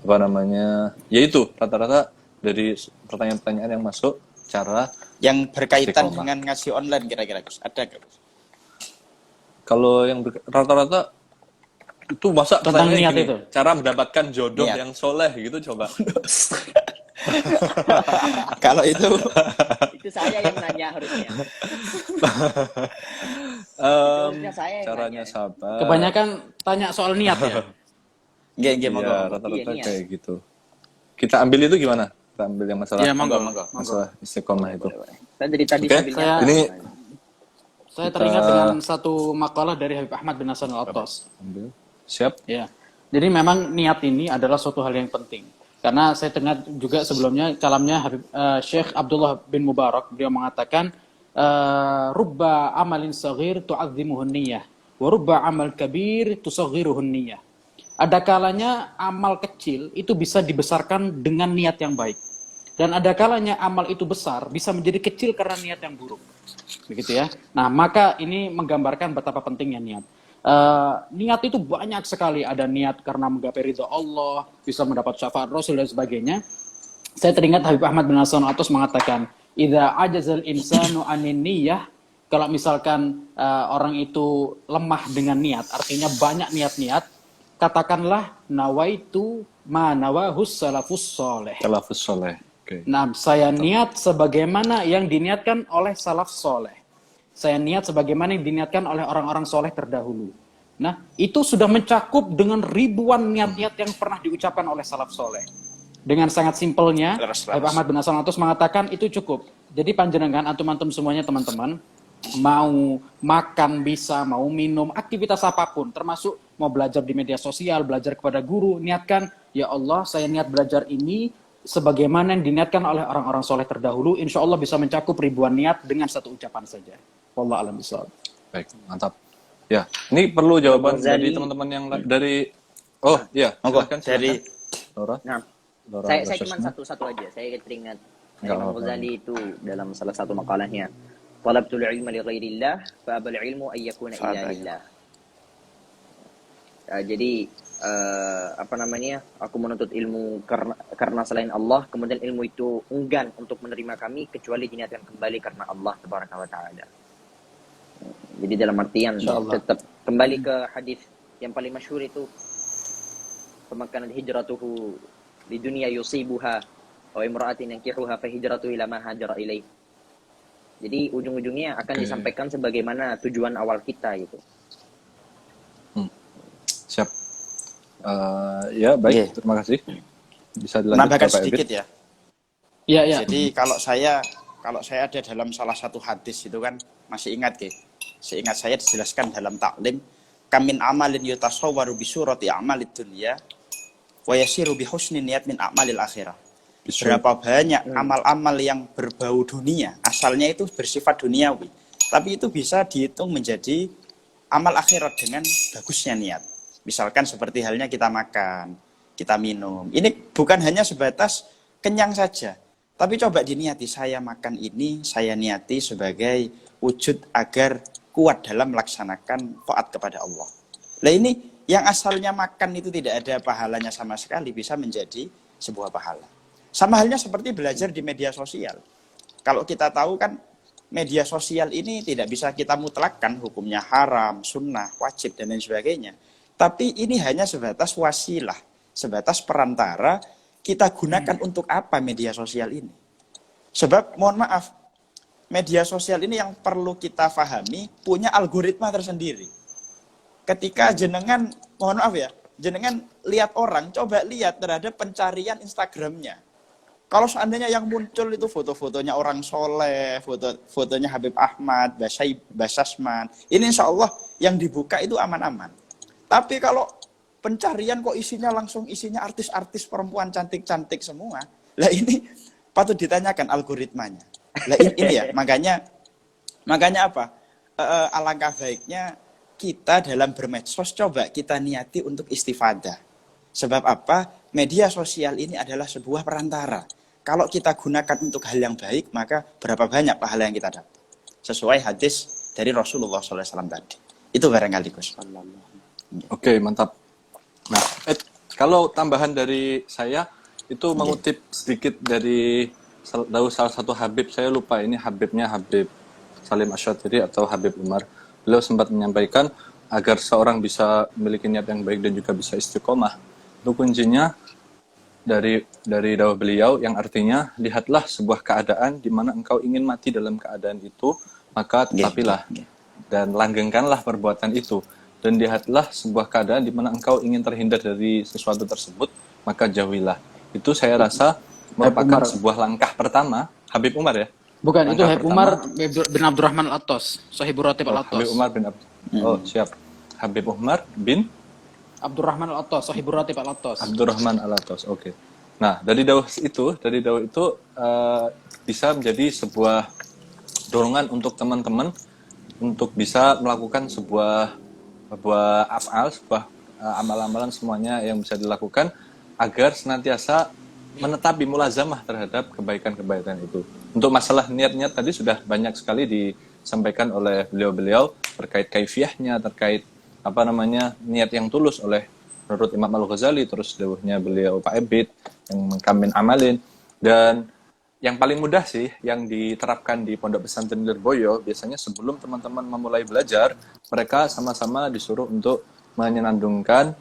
apa namanya? Ya itu, rata-rata dari pertanyaan-pertanyaan yang masuk cara Yang berkaitan istiqomah. dengan ngaji online kira-kira Gus. Ada nggak, Gus? Kalau yang rata-rata itu masa Tentang pertanyaannya niat gini, itu. cara mendapatkan jodoh Niat. yang soleh gitu coba. Kalau itu Itu saya yang nanya harusnya. Harusnya saya yang Caranya nanya. sabar. Kebanyakan tanya soal niat ya. nggih monggo. Iya, Monggo. rata-rata Iya, kayak gitu. Kita ambil itu gimana? Kita ambil yang masalah Iya, monggo, monggo. masalah istiqomah itu. Saya dari tadi Oke, sambil saya- nyata. Ini Saya Kita- teringat dengan satu makalah dari Habib Ahmad bin Hasan Al-Attas. ambil. Siap. Ya. Jadi memang niat ini adalah suatu hal yang penting. Karena saya dengar juga sebelumnya kalamnya Syekh Abdullah bin Mubarak, beliau mengatakan rubba amalin saghir tu'azzimuhun niyah wa rubba amal kabir tusaghiruhun niyah. Ada kalanya amal kecil itu bisa dibesarkan dengan niat yang baik. Dan ada kalanya amal itu besar bisa menjadi kecil karena niat yang buruk. Begitu ya. Nah, maka ini menggambarkan betapa pentingnya niat. Niat itu banyak sekali. Ada niat karena menggapai ridha Allah, bisa mendapat syafaat Rasul dan sebagainya. Saya teringat Habib Ahmad bin Hasan Al-Attas mengatakan, "Idza ajazal insanu anin niyyah", kalau misalkan orang itu lemah dengan niat, artinya banyak niat-niat, katakanlah nawaitu ma nawahus salafus soleh. Talafus soleh. Oke. Nah, saya niat sebagaimana yang diniatkan oleh salaf soleh. Saya niat sebagaimana yang diniatkan oleh orang-orang soleh terdahulu. Nah, itu sudah mencakup dengan ribuan niat-niat yang pernah diucapkan oleh salaf soleh. Dengan sangat simpelnya, Laras. Habib Ahmad bin Hasan Al-Attas mengatakan itu cukup. Jadi panjenengan, antum-antum semuanya teman-teman, mau makan bisa, mau minum, aktivitas apapun, termasuk mau belajar di media sosial, belajar kepada guru, niatkan, ya Allah, saya niat belajar ini sebagaimana yang diniatkan oleh orang-orang soleh terdahulu, insya Allah bisa mencakup ribuan niat dengan satu ucapan saja. Wallahu a'lam bishawab. Baik, mantap. Ya, ini perlu jawaban Ghazali. dari teman-teman yang dari iya, Monggo silakan, dari Laura. Nah, Laura saya Basasman. cuma satu aja. Saya teringat Nggak Imam apa-apa. Ghazali itu dalam salah satu makalahnya, "Talabtul ilma li ghairillah, fa abal ilmu ay yakuna illa lillah." Jadi apa namanya? Aku menuntut ilmu karena selain Allah, kemudian ilmu itu enggan untuk menerima kami kecuali diniatkan kembali karena Allah tabaraka wa taala. Jadi dalam artian Insyaallah. tetap kembali ke hadis yang paling masyhur itu, "Famakkanat hijratuhu di dunia yusibuha wa imra'atin yankihuha fa hijratuhu ila ma hajara ilaih." Jadi ujung-ujungnya akan Oke. disampaikan sebagaimana tujuan awal kita gitu. Siap. Ya, baik, Oke. terima kasih. Bisa dilanjut menambahkan Bapak sedikit Ebit? ya. Iya, iya. Jadi kalau saya ada dalam salah satu hadis itu kan masih ingat ke? Seingat saya dijelaskan dalam taklim, kamin amalin yutasawwaru bi surati a'malid dunya wa yasiru bi husni niat min a'malil akhirah. Berapa banyak amal-amal yang berbau dunia, asalnya itu bersifat duniawi, tapi itu bisa dihitung menjadi amal akhirat dengan bagusnya niat. Misalkan seperti halnya kita makan, kita minum. Ini bukan hanya sebatas kenyang saja, tapi coba diniati, saya makan ini, saya niati sebagai wujud agar kuat dalam melaksanakan taat kepada Allah. Nah ini yang asalnya makan itu tidak ada pahalanya sama sekali bisa menjadi sebuah pahala. Sama halnya seperti belajar di media sosial. Kalau kita tahu kan media sosial ini tidak bisa kita mutlakkan hukumnya haram, sunnah, wajib dan lain sebagainya. Tapi ini hanya sebatas wasilah, sebatas perantara kita gunakan untuk apa media sosial ini. Sebab mohon maaf, media sosial ini yang perlu kita pahami punya algoritma tersendiri. Ketika jenengan, mohon maaf ya, jenengan lihat orang, coba lihat terhadap pencarian Instagramnya. Kalau seandainya yang muncul itu foto-fotonya orang soleh, fotonya Habib Ahmad, Basasman, ini insya Allah yang dibuka itu aman-aman. Tapi kalau pencarian kok isinya artis-artis perempuan cantik-cantik semua, lah ini patut ditanyakan algoritmanya. Lah ini ya, makanya apa? Alangkah baiknya kita dalam bermedsos coba kita niati untuk istifadah. Sebab apa? Media sosial ini adalah sebuah perantara. Kalau kita gunakan untuk hal yang baik, maka berapa banyak pahala yang kita dapat. Sesuai hadis dari Rasulullah SAW tadi. Itu barangkali, Gus. Oke, mantap. Nah, kalau tambahan dari saya, itu mengutip sedikit dari salah satu Habib, saya lupa ini Habibnya Habib Salim Asy-Syadzili atau Habib Umar. Beliau sempat menyampaikan agar seorang bisa memiliki niat yang baik dan juga bisa istiqomah. Itu kuncinya dari dawah beliau yang artinya lihatlah sebuah keadaan di mana engkau ingin mati dalam keadaan itu, maka tetapilah dan langgengkanlah perbuatan itu, dan lihatlah sebuah keadaan di mana engkau ingin terhindar dari sesuatu tersebut, maka jauhilah. Itu saya rasa merupakan sebuah langkah pertama. Habib Umar ya? Bukan, langkah itu Habib pertama. Umar bin Abdurrahman Al-Attas, Sahibur Ratib Al-Attas. Habib Umar bin Oh, siap. Habib Umar bin Abdurrahman Al-Attas, Sahibur Ratib Al-Attas. Abdurrahman Al-Attas, oke. Nah, dari dawah itu bisa menjadi sebuah dorongan untuk teman-teman untuk bisa melakukan sebuah af'al, sebuah amal-amalan semuanya yang bisa dilakukan agar senantiasa menetapi mulazamah terhadap kebaikan-kebaikan itu. Untuk masalah niat-niat tadi sudah banyak sekali disampaikan oleh beliau-beliau terkait kaifiyahnya, terkait niat yang tulus oleh menurut Imam Al-Ghazali, terus dawuhnya beliau Pak Ebit yang mengkamin amalin. Dan yang paling mudah sih yang diterapkan di Pondok Pesantren Lirboyo, biasanya sebelum teman-teman memulai belajar, mereka sama-sama disuruh untuk menyenandungkan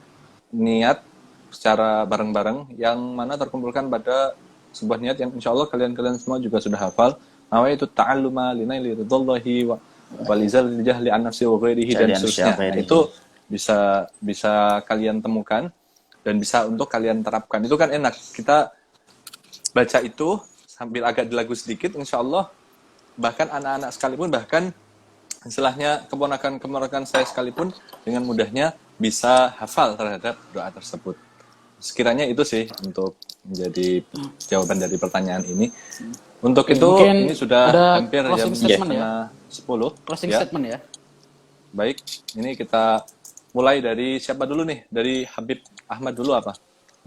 niat secara bareng-bareng yang mana terkumpulkan pada sebuah niat yang insya Allah kalian-kalian semua juga sudah hafal. Nawaitu ta'alluma linaili ridallahi wa walizal jahli an nafsi wa ghairihi dan seterusnya. Itu bisa kalian temukan dan bisa untuk kalian terapkan. Itu kan enak. Kita baca itu sambil agak dilagu sedikit, insya Allah bahkan anak-anak sekalipun, bahkan istilahnya keponakan saya sekalipun dengan mudahnya bisa hafal terhadap doa tersebut. Sekiranya itu sih untuk menjadi jawaban dari pertanyaan ini. Untuk itu ini sudah hampir jam 10. Closing statement ya. Baik, ini kita mulai dari siapa dulu nih? Dari Habib Ahmad dulu apa?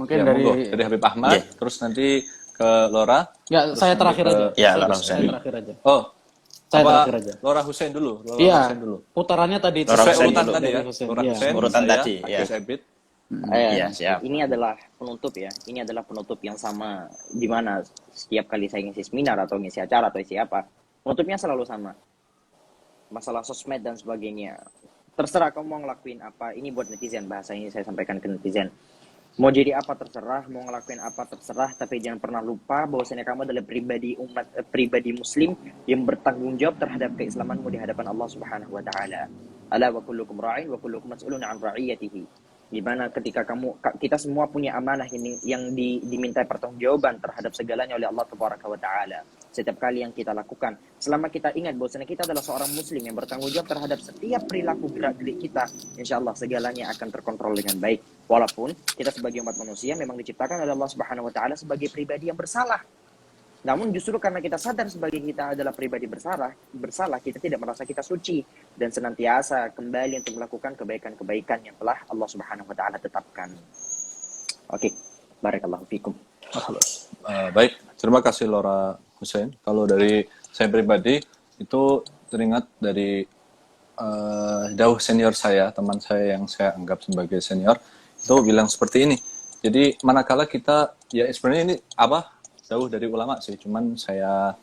Mungkin ya, dari Habib Ahmad, terus nanti ke Lora. Ya, saya terakhir aja. Ya, Lora Hussein. Saya terakhir aja. Oh, saya terakhir aja. Lora Hussein dulu. Iya. Putarannya tadi sesuai urutan tadi ya. Lora Hussein, urutan tadi. Ya. Ebit. Iya, siap. Ini adalah penutup ya. Ini adalah penutup yang sama di mana setiap kali saya ngisi seminar atau ngisi acara atau isi apa, penutupnya selalu sama. Masalah sosmed dan sebagainya. Terserah kamu mau ngelakuin apa. Ini buat netizen, bahasa ini saya sampaikan ke netizen. Mau jadi apa terserah, mau ngelakuin apa terserah, tapi jangan pernah lupa bahwasanya kamu adalah pribadi muslim yang bertanggung jawab terhadap keislamanmu di hadapan Allah Subhanahu wa taala. Ala wa kullukum ra'in wa kullukum mas'ulun 'an ra'iyatihi. Di mana ketika kita semua punya amanah yang diminta pertanggungjawaban terhadap segalanya oleh Allah Tabaraka wa taala. Setiap kali yang kita lakukan, selama kita ingat bahwasanya kita adalah seorang muslim yang bertanggung jawab terhadap setiap perilaku gerak-gerik kita, insyaallah segalanya akan terkontrol dengan baik. Walaupun kita sebagai umat manusia memang diciptakan oleh Allah Subhanahu wa taala sebagai pribadi yang bersalah. Namun justru karena kita sadar sebagai kita adalah pribadi bersalah, kita tidak merasa kita suci dan senantiasa kembali untuk melakukan kebaikan-kebaikan yang telah Allah Subhanahu wa taala tetapkan. Oke, barakallahu fikum. Baik, terima kasih Lora Hussein. Kalau dari saya pribadi itu teringat dari dawuh senior saya, teman saya yang saya anggap sebagai senior, itu bilang seperti ini. Jadi manakala kita, ya sebenarnya ini dawuh dari ulama sih, cuman saya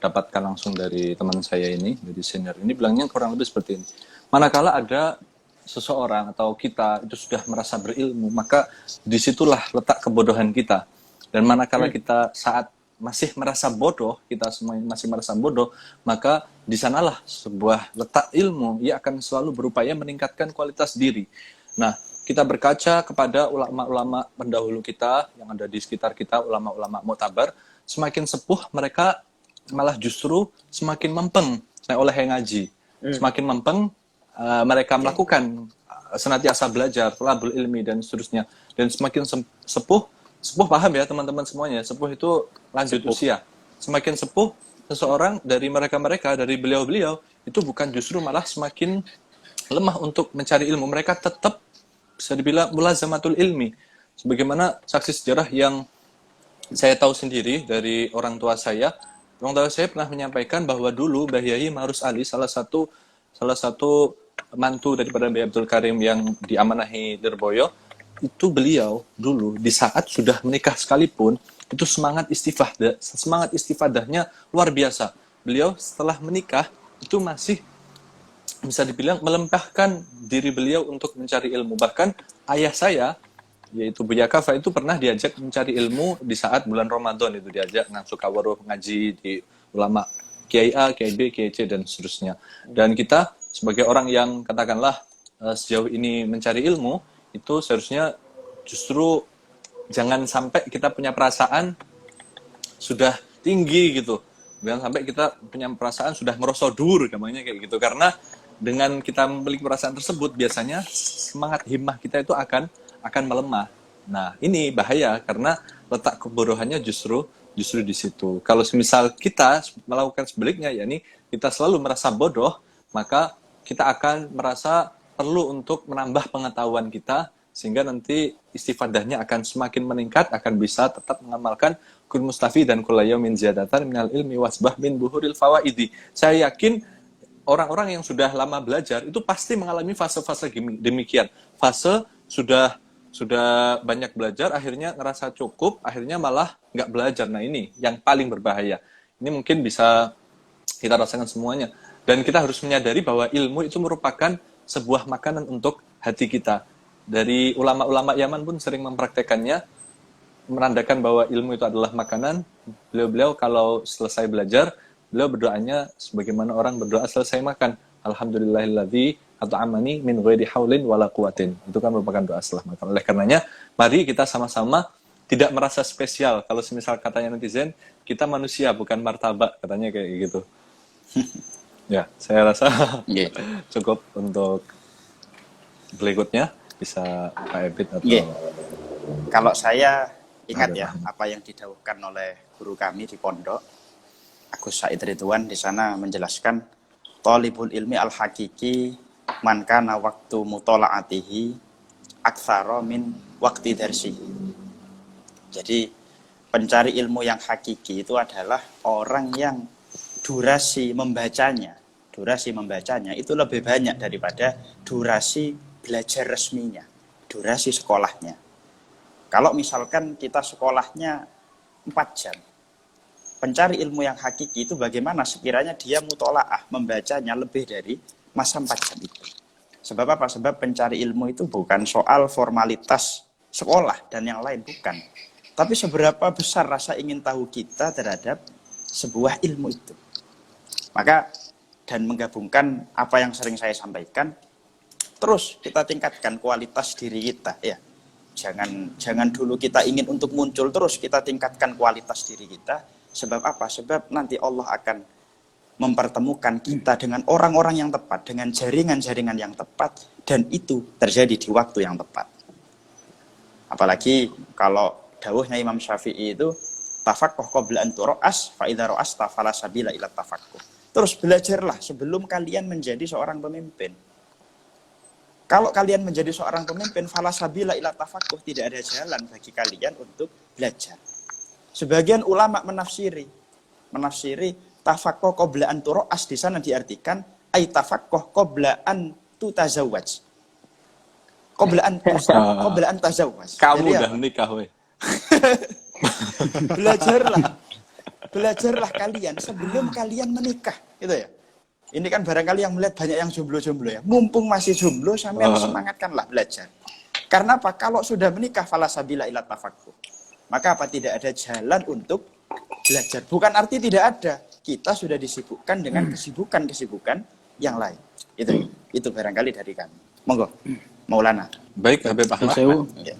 dapatkan langsung dari teman saya ini, dari senior ini, bilangnya kurang lebih seperti ini. Manakala ada seseorang atau kita itu sudah merasa berilmu, maka disitulah letak kebodohan kita. Dan manakala kita saat masih merasa bodoh, kita semua masih merasa bodoh, maka di sanalah sebuah letak ilmu yang akan selalu berupaya meningkatkan kualitas diri. Nah, kita berkaca kepada ulama-ulama pendahulu kita yang ada di sekitar kita, ulama-ulama muktabar, semakin sepuh mereka malah justru semakin mempeng oleh yang ngaji. Semakin mempeng mereka melakukan senantiasa belajar, thalabul ilmi dan seterusnya. Dan semakin sepuh paham ya teman-teman semuanya, sepuh itu lanjut usia. Semakin sepuh seseorang dari mereka-mereka, dari beliau-beliau, itu bukan justru malah semakin lemah untuk mencari ilmu. Mereka tetap bisa dibilang mulazamatul ilmi. Sebagaimana saksi sejarah yang saya tahu sendiri dari orang tua saya pernah menyampaikan bahwa dulu Mbah Yai Ma'rus Ali, salah satu mantu daripada Mbah Abdul Karim yang diamanahi Lirboyo, itu beliau dulu di saat sudah menikah sekalipun, itu semangat istifadahnya luar biasa. Beliau setelah menikah itu masih bisa dibilang melempahkan diri beliau untuk mencari ilmu. Bahkan ayah saya, yaitu Buya Kafa, itu pernah diajak mencari ilmu di saat bulan Ramadan, itu diajak ngasuh kawaruh ngaji di ulama Kiai A, Kiai B, Kiai C, dan seterusnya. Dan kita sebagai orang yang katakanlah sejauh ini mencari ilmu, itu seharusnya justru jangan sampai kita punya perasaan sudah tinggi gitu. Jangan sampai kita punya perasaan sudah ngerosodur, namanya kayak gitu. Karena dengan kita memiliki perasaan tersebut, biasanya semangat himmah kita itu akan melemah. Nah, ini bahaya karena letak kebodohannya justru di situ. Kalau misal kita melakukan sebaliknya, yakni kita selalu merasa bodoh, maka kita akan merasa perlu untuk menambah pengetahuan kita, sehingga nanti istifadahnya akan semakin meningkat, akan bisa tetap mengamalkan kun mustafi dan kulla yaumin ziyadatan minal ilmi wasbah min buhuril fawaidi. Saya yakin orang-orang yang sudah lama belajar itu pasti mengalami fase-fase demikian. Fase sudah banyak belajar, akhirnya ngerasa cukup, akhirnya malah nggak belajar. Nah, ini yang paling berbahaya. Ini mungkin bisa kita rasakan semuanya. Dan kita harus menyadari bahwa ilmu itu merupakan sebuah makanan untuk hati kita. Dari ulama-ulama Yaman pun sering mempraktekannya, menandakan bahwa ilmu itu adalah makanan. Beliau-beliau kalau selesai belajar, beliau berdoanya sebagaimana orang berdoa selesai makan. Alhamdulillahilladzi at'amani min ghairi haulin wala quwatin. Itu kan merupakan doa setelah makan. Oleh karenanya, mari kita sama-sama tidak merasa spesial. Kalau semisal katanya netizen, kita manusia bukan martabak, katanya kayak gitu. Ya, saya rasa cukup untuk berikutnya. Bisa Pak Ebit atau... Kalau saya ingat ya, apa yang didhawuhkan oleh guru kami di pondok, Agus Said Ridwan, di sana menjelaskan talibul ilmi al-hakiki man kana waktu mutola'atihi aktsara min waqti darsihi. Jadi pencari ilmu yang hakiki itu adalah orang yang durasi membacanya itu lebih banyak daripada durasi belajar resminya, durasi sekolahnya. Kalau misalkan kita sekolahnya 4 jam, pencari ilmu yang hakiki itu bagaimana sekiranya dia mutola'ah, membacanya lebih dari masa 4 jam itu. Sebab apa? Sebab pencari ilmu itu bukan soal formalitas sekolah dan yang lain, bukan. Tapi seberapa besar rasa ingin tahu kita terhadap sebuah ilmu itu. Maka, dan menggabungkan apa yang sering saya sampaikan, terus kita tingkatkan kualitas diri kita, ya. Jangan dulu kita ingin untuk muncul, terus kita tingkatkan kualitas diri kita. Sebab apa? Sebab nanti Allah akan mempertemukan kita dengan orang-orang yang tepat, dengan jaringan-jaringan yang tepat, dan itu terjadi di waktu yang tepat. Apalagi kalau dawuhnya Imam Syafi'i itu, tafaqquh qabla an turas, fa idza ra'asta fala sabila ila tafaqquh. Terus belajarlah sebelum kalian menjadi seorang pemimpin. Kalau kalian menjadi seorang pemimpin, fala sabila ila tafaqquh, tidak ada jalan bagi kalian untuk belajar. Sebagian ulama menafsiri tafaqquh qabla an turas, di sana diartikan ay tafaqquh qabla an tutazawwaj. Qabla an tazawwaj. Kamu udah menikah, weh. Belajarlah kalian sebelum kalian menikah, gitu ya. Ini kan barangkali yang melihat banyak yang jomblo-jomblo ya. Mumpung masih jomblo, sampean semangatkanlah belajar. Karena apa? Kalau sudah menikah, fala sabila ila tafaqquh. Maka apa? Tidak ada jalan untuk belajar. Bukan arti tidak ada. Kita sudah disibukkan dengan kesibukan-kesibukan yang lain. Itu barangkali dari kami. Monggo. Maulana. Baik, Habib Nun Ahmad. sewu. Ya.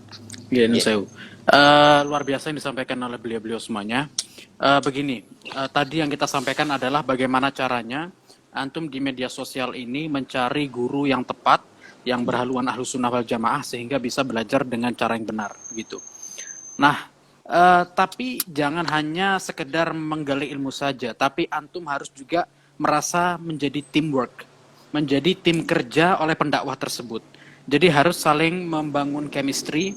Iya, nun Iya. sewu. Luar biasa yang disampaikan oleh beliau-beliau semuanya. Begini, tadi yang kita sampaikan adalah bagaimana caranya antum di media sosial ini mencari guru yang tepat, yang berhaluan Ahlus Sunnah wal Jamaah sehingga bisa belajar dengan cara yang benar gitu. Nah, tapi jangan hanya sekedar menggali ilmu saja, tapi antum harus juga merasa menjadi teamwork, menjadi tim kerja oleh pendakwah tersebut. Jadi harus saling membangun chemistry,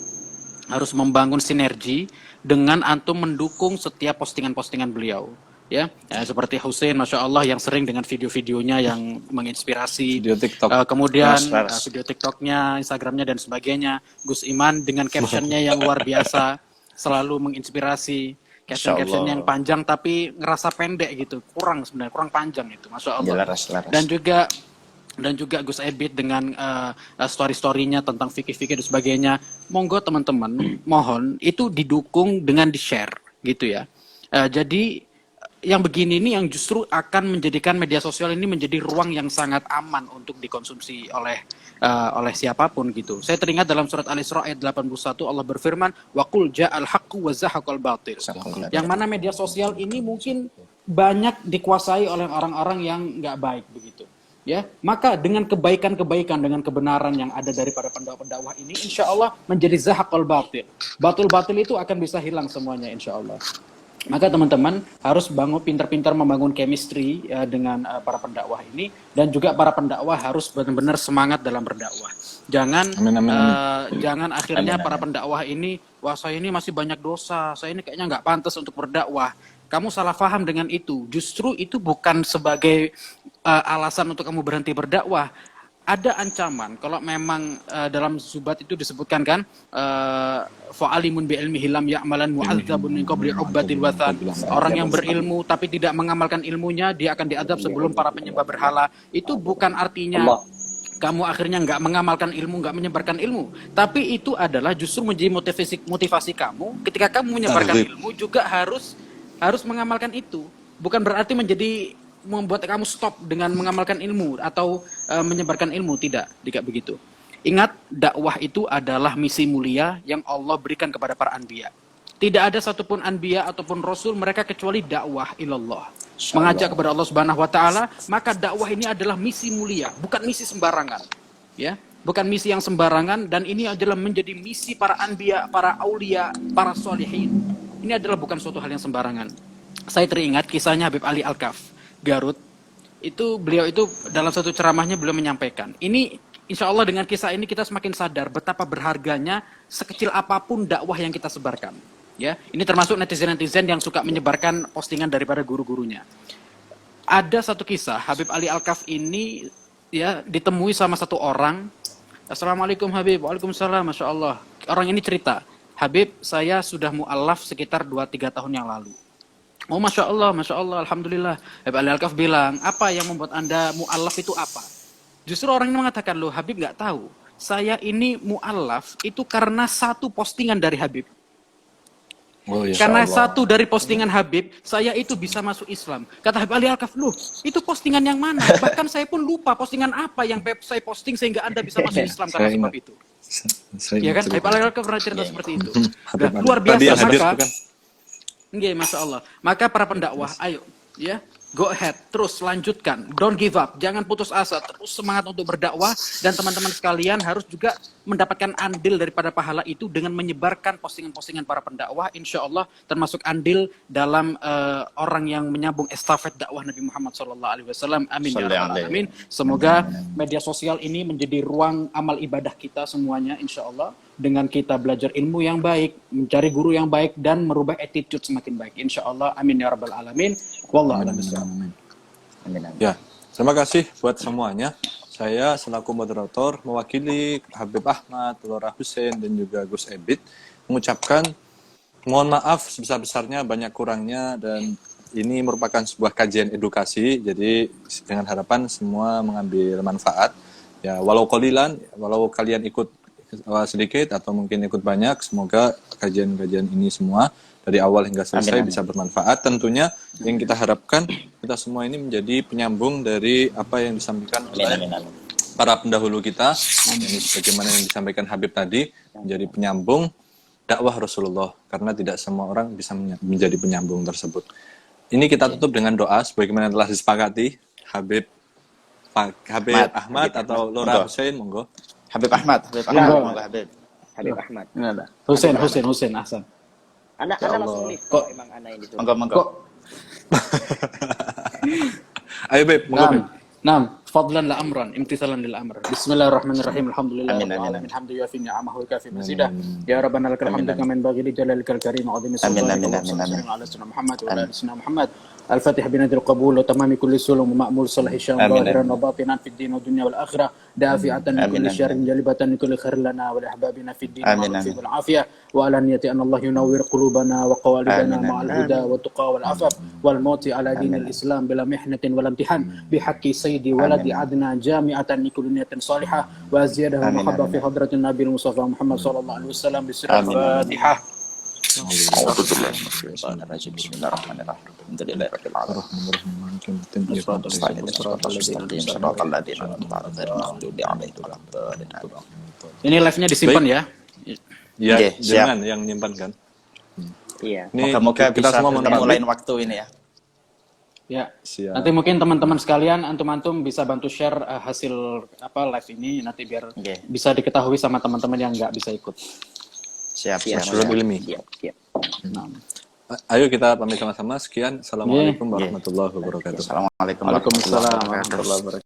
harus membangun sinergi dengan antum mendukung setiap postingan-postingan beliau. Ya, seperti Hussein, masya Allah, yang sering dengan video-videonya yang menginspirasi. Video TikTok. Kemudian Ras. video TikToknya, Instagramnya dan sebagainya. Gus Iman dengan captionnya yang luar biasa, selalu menginspirasi. Caption-caption yang panjang tapi ngerasa pendek gitu, kurang sebenarnya, kurang panjang itu, masya Allah. Ya, laras. Dan juga Gus Ebit dengan story-storynya tentang fikih-fikih dan sebagainya. Monggo teman-teman, mohon itu didukung dengan di-share gitu ya. Jadi yang begini ini yang justru akan menjadikan media sosial ini menjadi ruang yang sangat aman untuk dikonsumsi oleh siapapun gitu. Saya teringat dalam surat Al-Isra ayat 81 Allah berfirman, wa qul ja'al haqqu wa zahaqal batil. Yang mana media sosial ini mungkin banyak dikuasai oleh orang-orang yang nggak baik begitu. Ya, maka dengan kebaikan-kebaikan, dengan kebenaran yang ada daripada pendakwah-pendakwah ini, insya Allah menjadi zahaqal batil. Batil-batil itu akan bisa hilang semuanya, insya Allah. Maka teman-teman harus pintar-pintar membangun chemistry dengan para pendakwah ini, dan juga para pendakwah harus benar-benar semangat dalam berdakwah. Jangan jangan akhirnya para pendakwah ini, wah saya ini masih banyak dosa, saya ini kayaknya nggak pantas untuk berdakwah. Kamu salah paham dengan itu. Justru itu bukan sebagai alasan untuk kamu berhenti berdakwah. Ada ancaman kalau memang dalam subat itu disebutkan kan fa'alimun bi ilmihi lam ya'malan mu'adzabun min qabli ubbatil wathan. Orang yang berilmu tapi tidak mengamalkan ilmunya, dia akan diadab sebelum para penyembah berhala. Itu bukan artinya kamu akhirnya nggak mengamalkan ilmu, nggak menyebarkan ilmu, tapi itu adalah justru menjadi motivasi kamu ketika kamu menyebarkan ilmu juga harus mengamalkan itu. Bukan berarti membuat kamu stop dengan mengamalkan ilmu atau menyebarkan ilmu, tidak begitu. Ingat, dakwah itu adalah misi mulia yang Allah berikan kepada para anbiya. Tidak ada satupun anbiya ataupun rasul mereka kecuali dakwah ilallah, mengajak kepada Allah Subhanahu wa taala. Maka dakwah ini adalah misi mulia, bukan misi sembarangan. Ya, bukan misi yang sembarangan, dan ini adalah menjadi misi para anbiya, para aulia, para sholihin. Ini adalah bukan suatu hal yang sembarangan. Saya teringat kisahnya Habib Ali Al-Kaf, Garut. Beliau itu dalam satu ceramahnya beliau menyampaikan, ini insya Allah dengan kisah ini kita semakin sadar betapa berharganya sekecil apapun dakwah yang kita sebarkan. Ya, ini termasuk netizen-netizen yang suka menyebarkan postingan daripada guru-gurunya. Ada satu kisah, Habib Ali Al-Kaf ini ya ditemui sama satu orang. Assalamualaikum Habib. Waalaikumsalam. Masya Allah. Orang ini cerita, Habib, saya sudah mu'alaf sekitar 2-3 tahun yang lalu. Oh Masya Allah, Alhamdulillah. Habib Ali Al-Kaf bilang, apa yang membuat Anda mu'alaf itu apa? Justru orang ini mengatakan, loh Habib nggak tahu. Saya ini mu'alaf itu karena satu postingan dari Habib. Oh, ya Karena Allah. satu dari postingan Habib, saya itu bisa masuk Islam. Kata Habib Ali Al-Kaf, loh itu postingan yang mana? Bahkan saya pun lupa postingan apa yang saya posting sehingga Anda bisa masuk Islam karena sebab itu. Ya kan? Habib Ali Al-Kaf pernah cerita seperti itu. Nah, luar biasa. Tadi yang hadir Maka, bukan? Nggih, Masya Allah. Maka para pendakwah, ayo, ya, go ahead, terus lanjutkan, don't give up, jangan putus asa, terus semangat untuk berdakwah, dan teman-teman sekalian harus juga mendapatkan andil daripada pahala itu dengan menyebarkan postingan-postingan para pendakwah, insya Allah termasuk andil dalam orang yang menyambung estafet dakwah Nabi Muhammad SAW. Amin ya rabbal alamin. Semoga media sosial ini menjadi ruang amal ibadah kita semuanya, insya Allah. Dengan kita belajar ilmu yang baik, mencari guru yang baik, dan merubah attitude semakin baik. Insya Allah, amin ya rabbal alamin. Wallahu a'lam bishawab. Ya, terima kasih buat semuanya. Saya selaku moderator mewakili Habib Ahmad, Lora Hussein, dan juga Gus Ebit mengucapkan mohon maaf sebesar-besarnya, banyak kurangnya, dan ini merupakan sebuah kajian edukasi. Jadi dengan harapan semua mengambil manfaat. Ya, walau kalian ikut sedikit atau mungkin ikut banyak, semoga kajian-kajian ini semua dari awal hingga selesai bisa bermanfaat. Tentunya yang kita harapkan kita semua ini menjadi penyambung dari apa yang disampaikan oleh para pendahulu kita. Ini sebagaimana yang disampaikan Habib tadi, menjadi penyambung dakwah Rasulullah, karena tidak semua orang bisa menjadi penyambung tersebut. Ini kita tutup dengan doa sebagaimana telah disepakati. Habib Ahmad atau Lora Hussein, monggo. Habib Ahmad, monggo Habib. Habib Ahmad. Hussein Ahsan. Anak Ya langsung Allah. lift kok emang anak yang ditulis. Monggo. Ayo Beb, monggo Beb. نعم فضلا لا امرا امتثالا للامر بسم الله الرحمن الرحيم الحمد لله آمين، رب آمين، العالمين الحمد يوافي نعمه ويكافي مزيده يا ربنا لك الحمد كما ينبغي لجلالك الكريم وعظيم سلطانك وصلى على سيدنا محمد وعلى ال سيدنا محمد الفاتح بنادي القبول وتمام كل سلم ومأمول صلاح الشام ظاهرا وباطنا في الدين والدنيا والاخره دافعه من كل شر جالبه من كل خير لنا ولاحبابنا في الدين والعافيه والعافيه وعلى نية ان الله ينور قلوبنا وقوالبنا مع الهدى والتقى والعفاف والموت على دين الاسلام بلا محنه ولا امتحان بحق سيدي ولد عدنا جامعه لكل نية صالحه وزياده محبه في حضره النبي المصطفى محمد صلى الله عليه وسلم بسر الفاتحه. أعوذ بالله من الشيطان الرجيم. بسم الله الرحمن الرحيم. الحمد لله رب العالمين. صراط الذين أنعمت عليهم غير المغضوب عليهم ولا الضالين. Ini live-nya disimpan ya. Ya, Oke, jangan yang nyimpan kan. Iya. Ini Moga-moga kita bisa semua ketemu mengambil. lain waktu ini ya. Ya. Siap. Nanti mungkin teman-teman sekalian antum-antum bisa bantu share hasil live ini nanti biar Oke. bisa diketahui sama teman-teman yang nggak bisa ikut. Siap. Masyurul ilmi. Siap. Nah. Ayo kita pamit sama-sama. Sekian. Assalamualaikum warahmatullahi wabarakatuh. Assalamualaikum Waalaikumsalam warahmatullahi wabarakatuh. warahmatullahi wabarakatuh.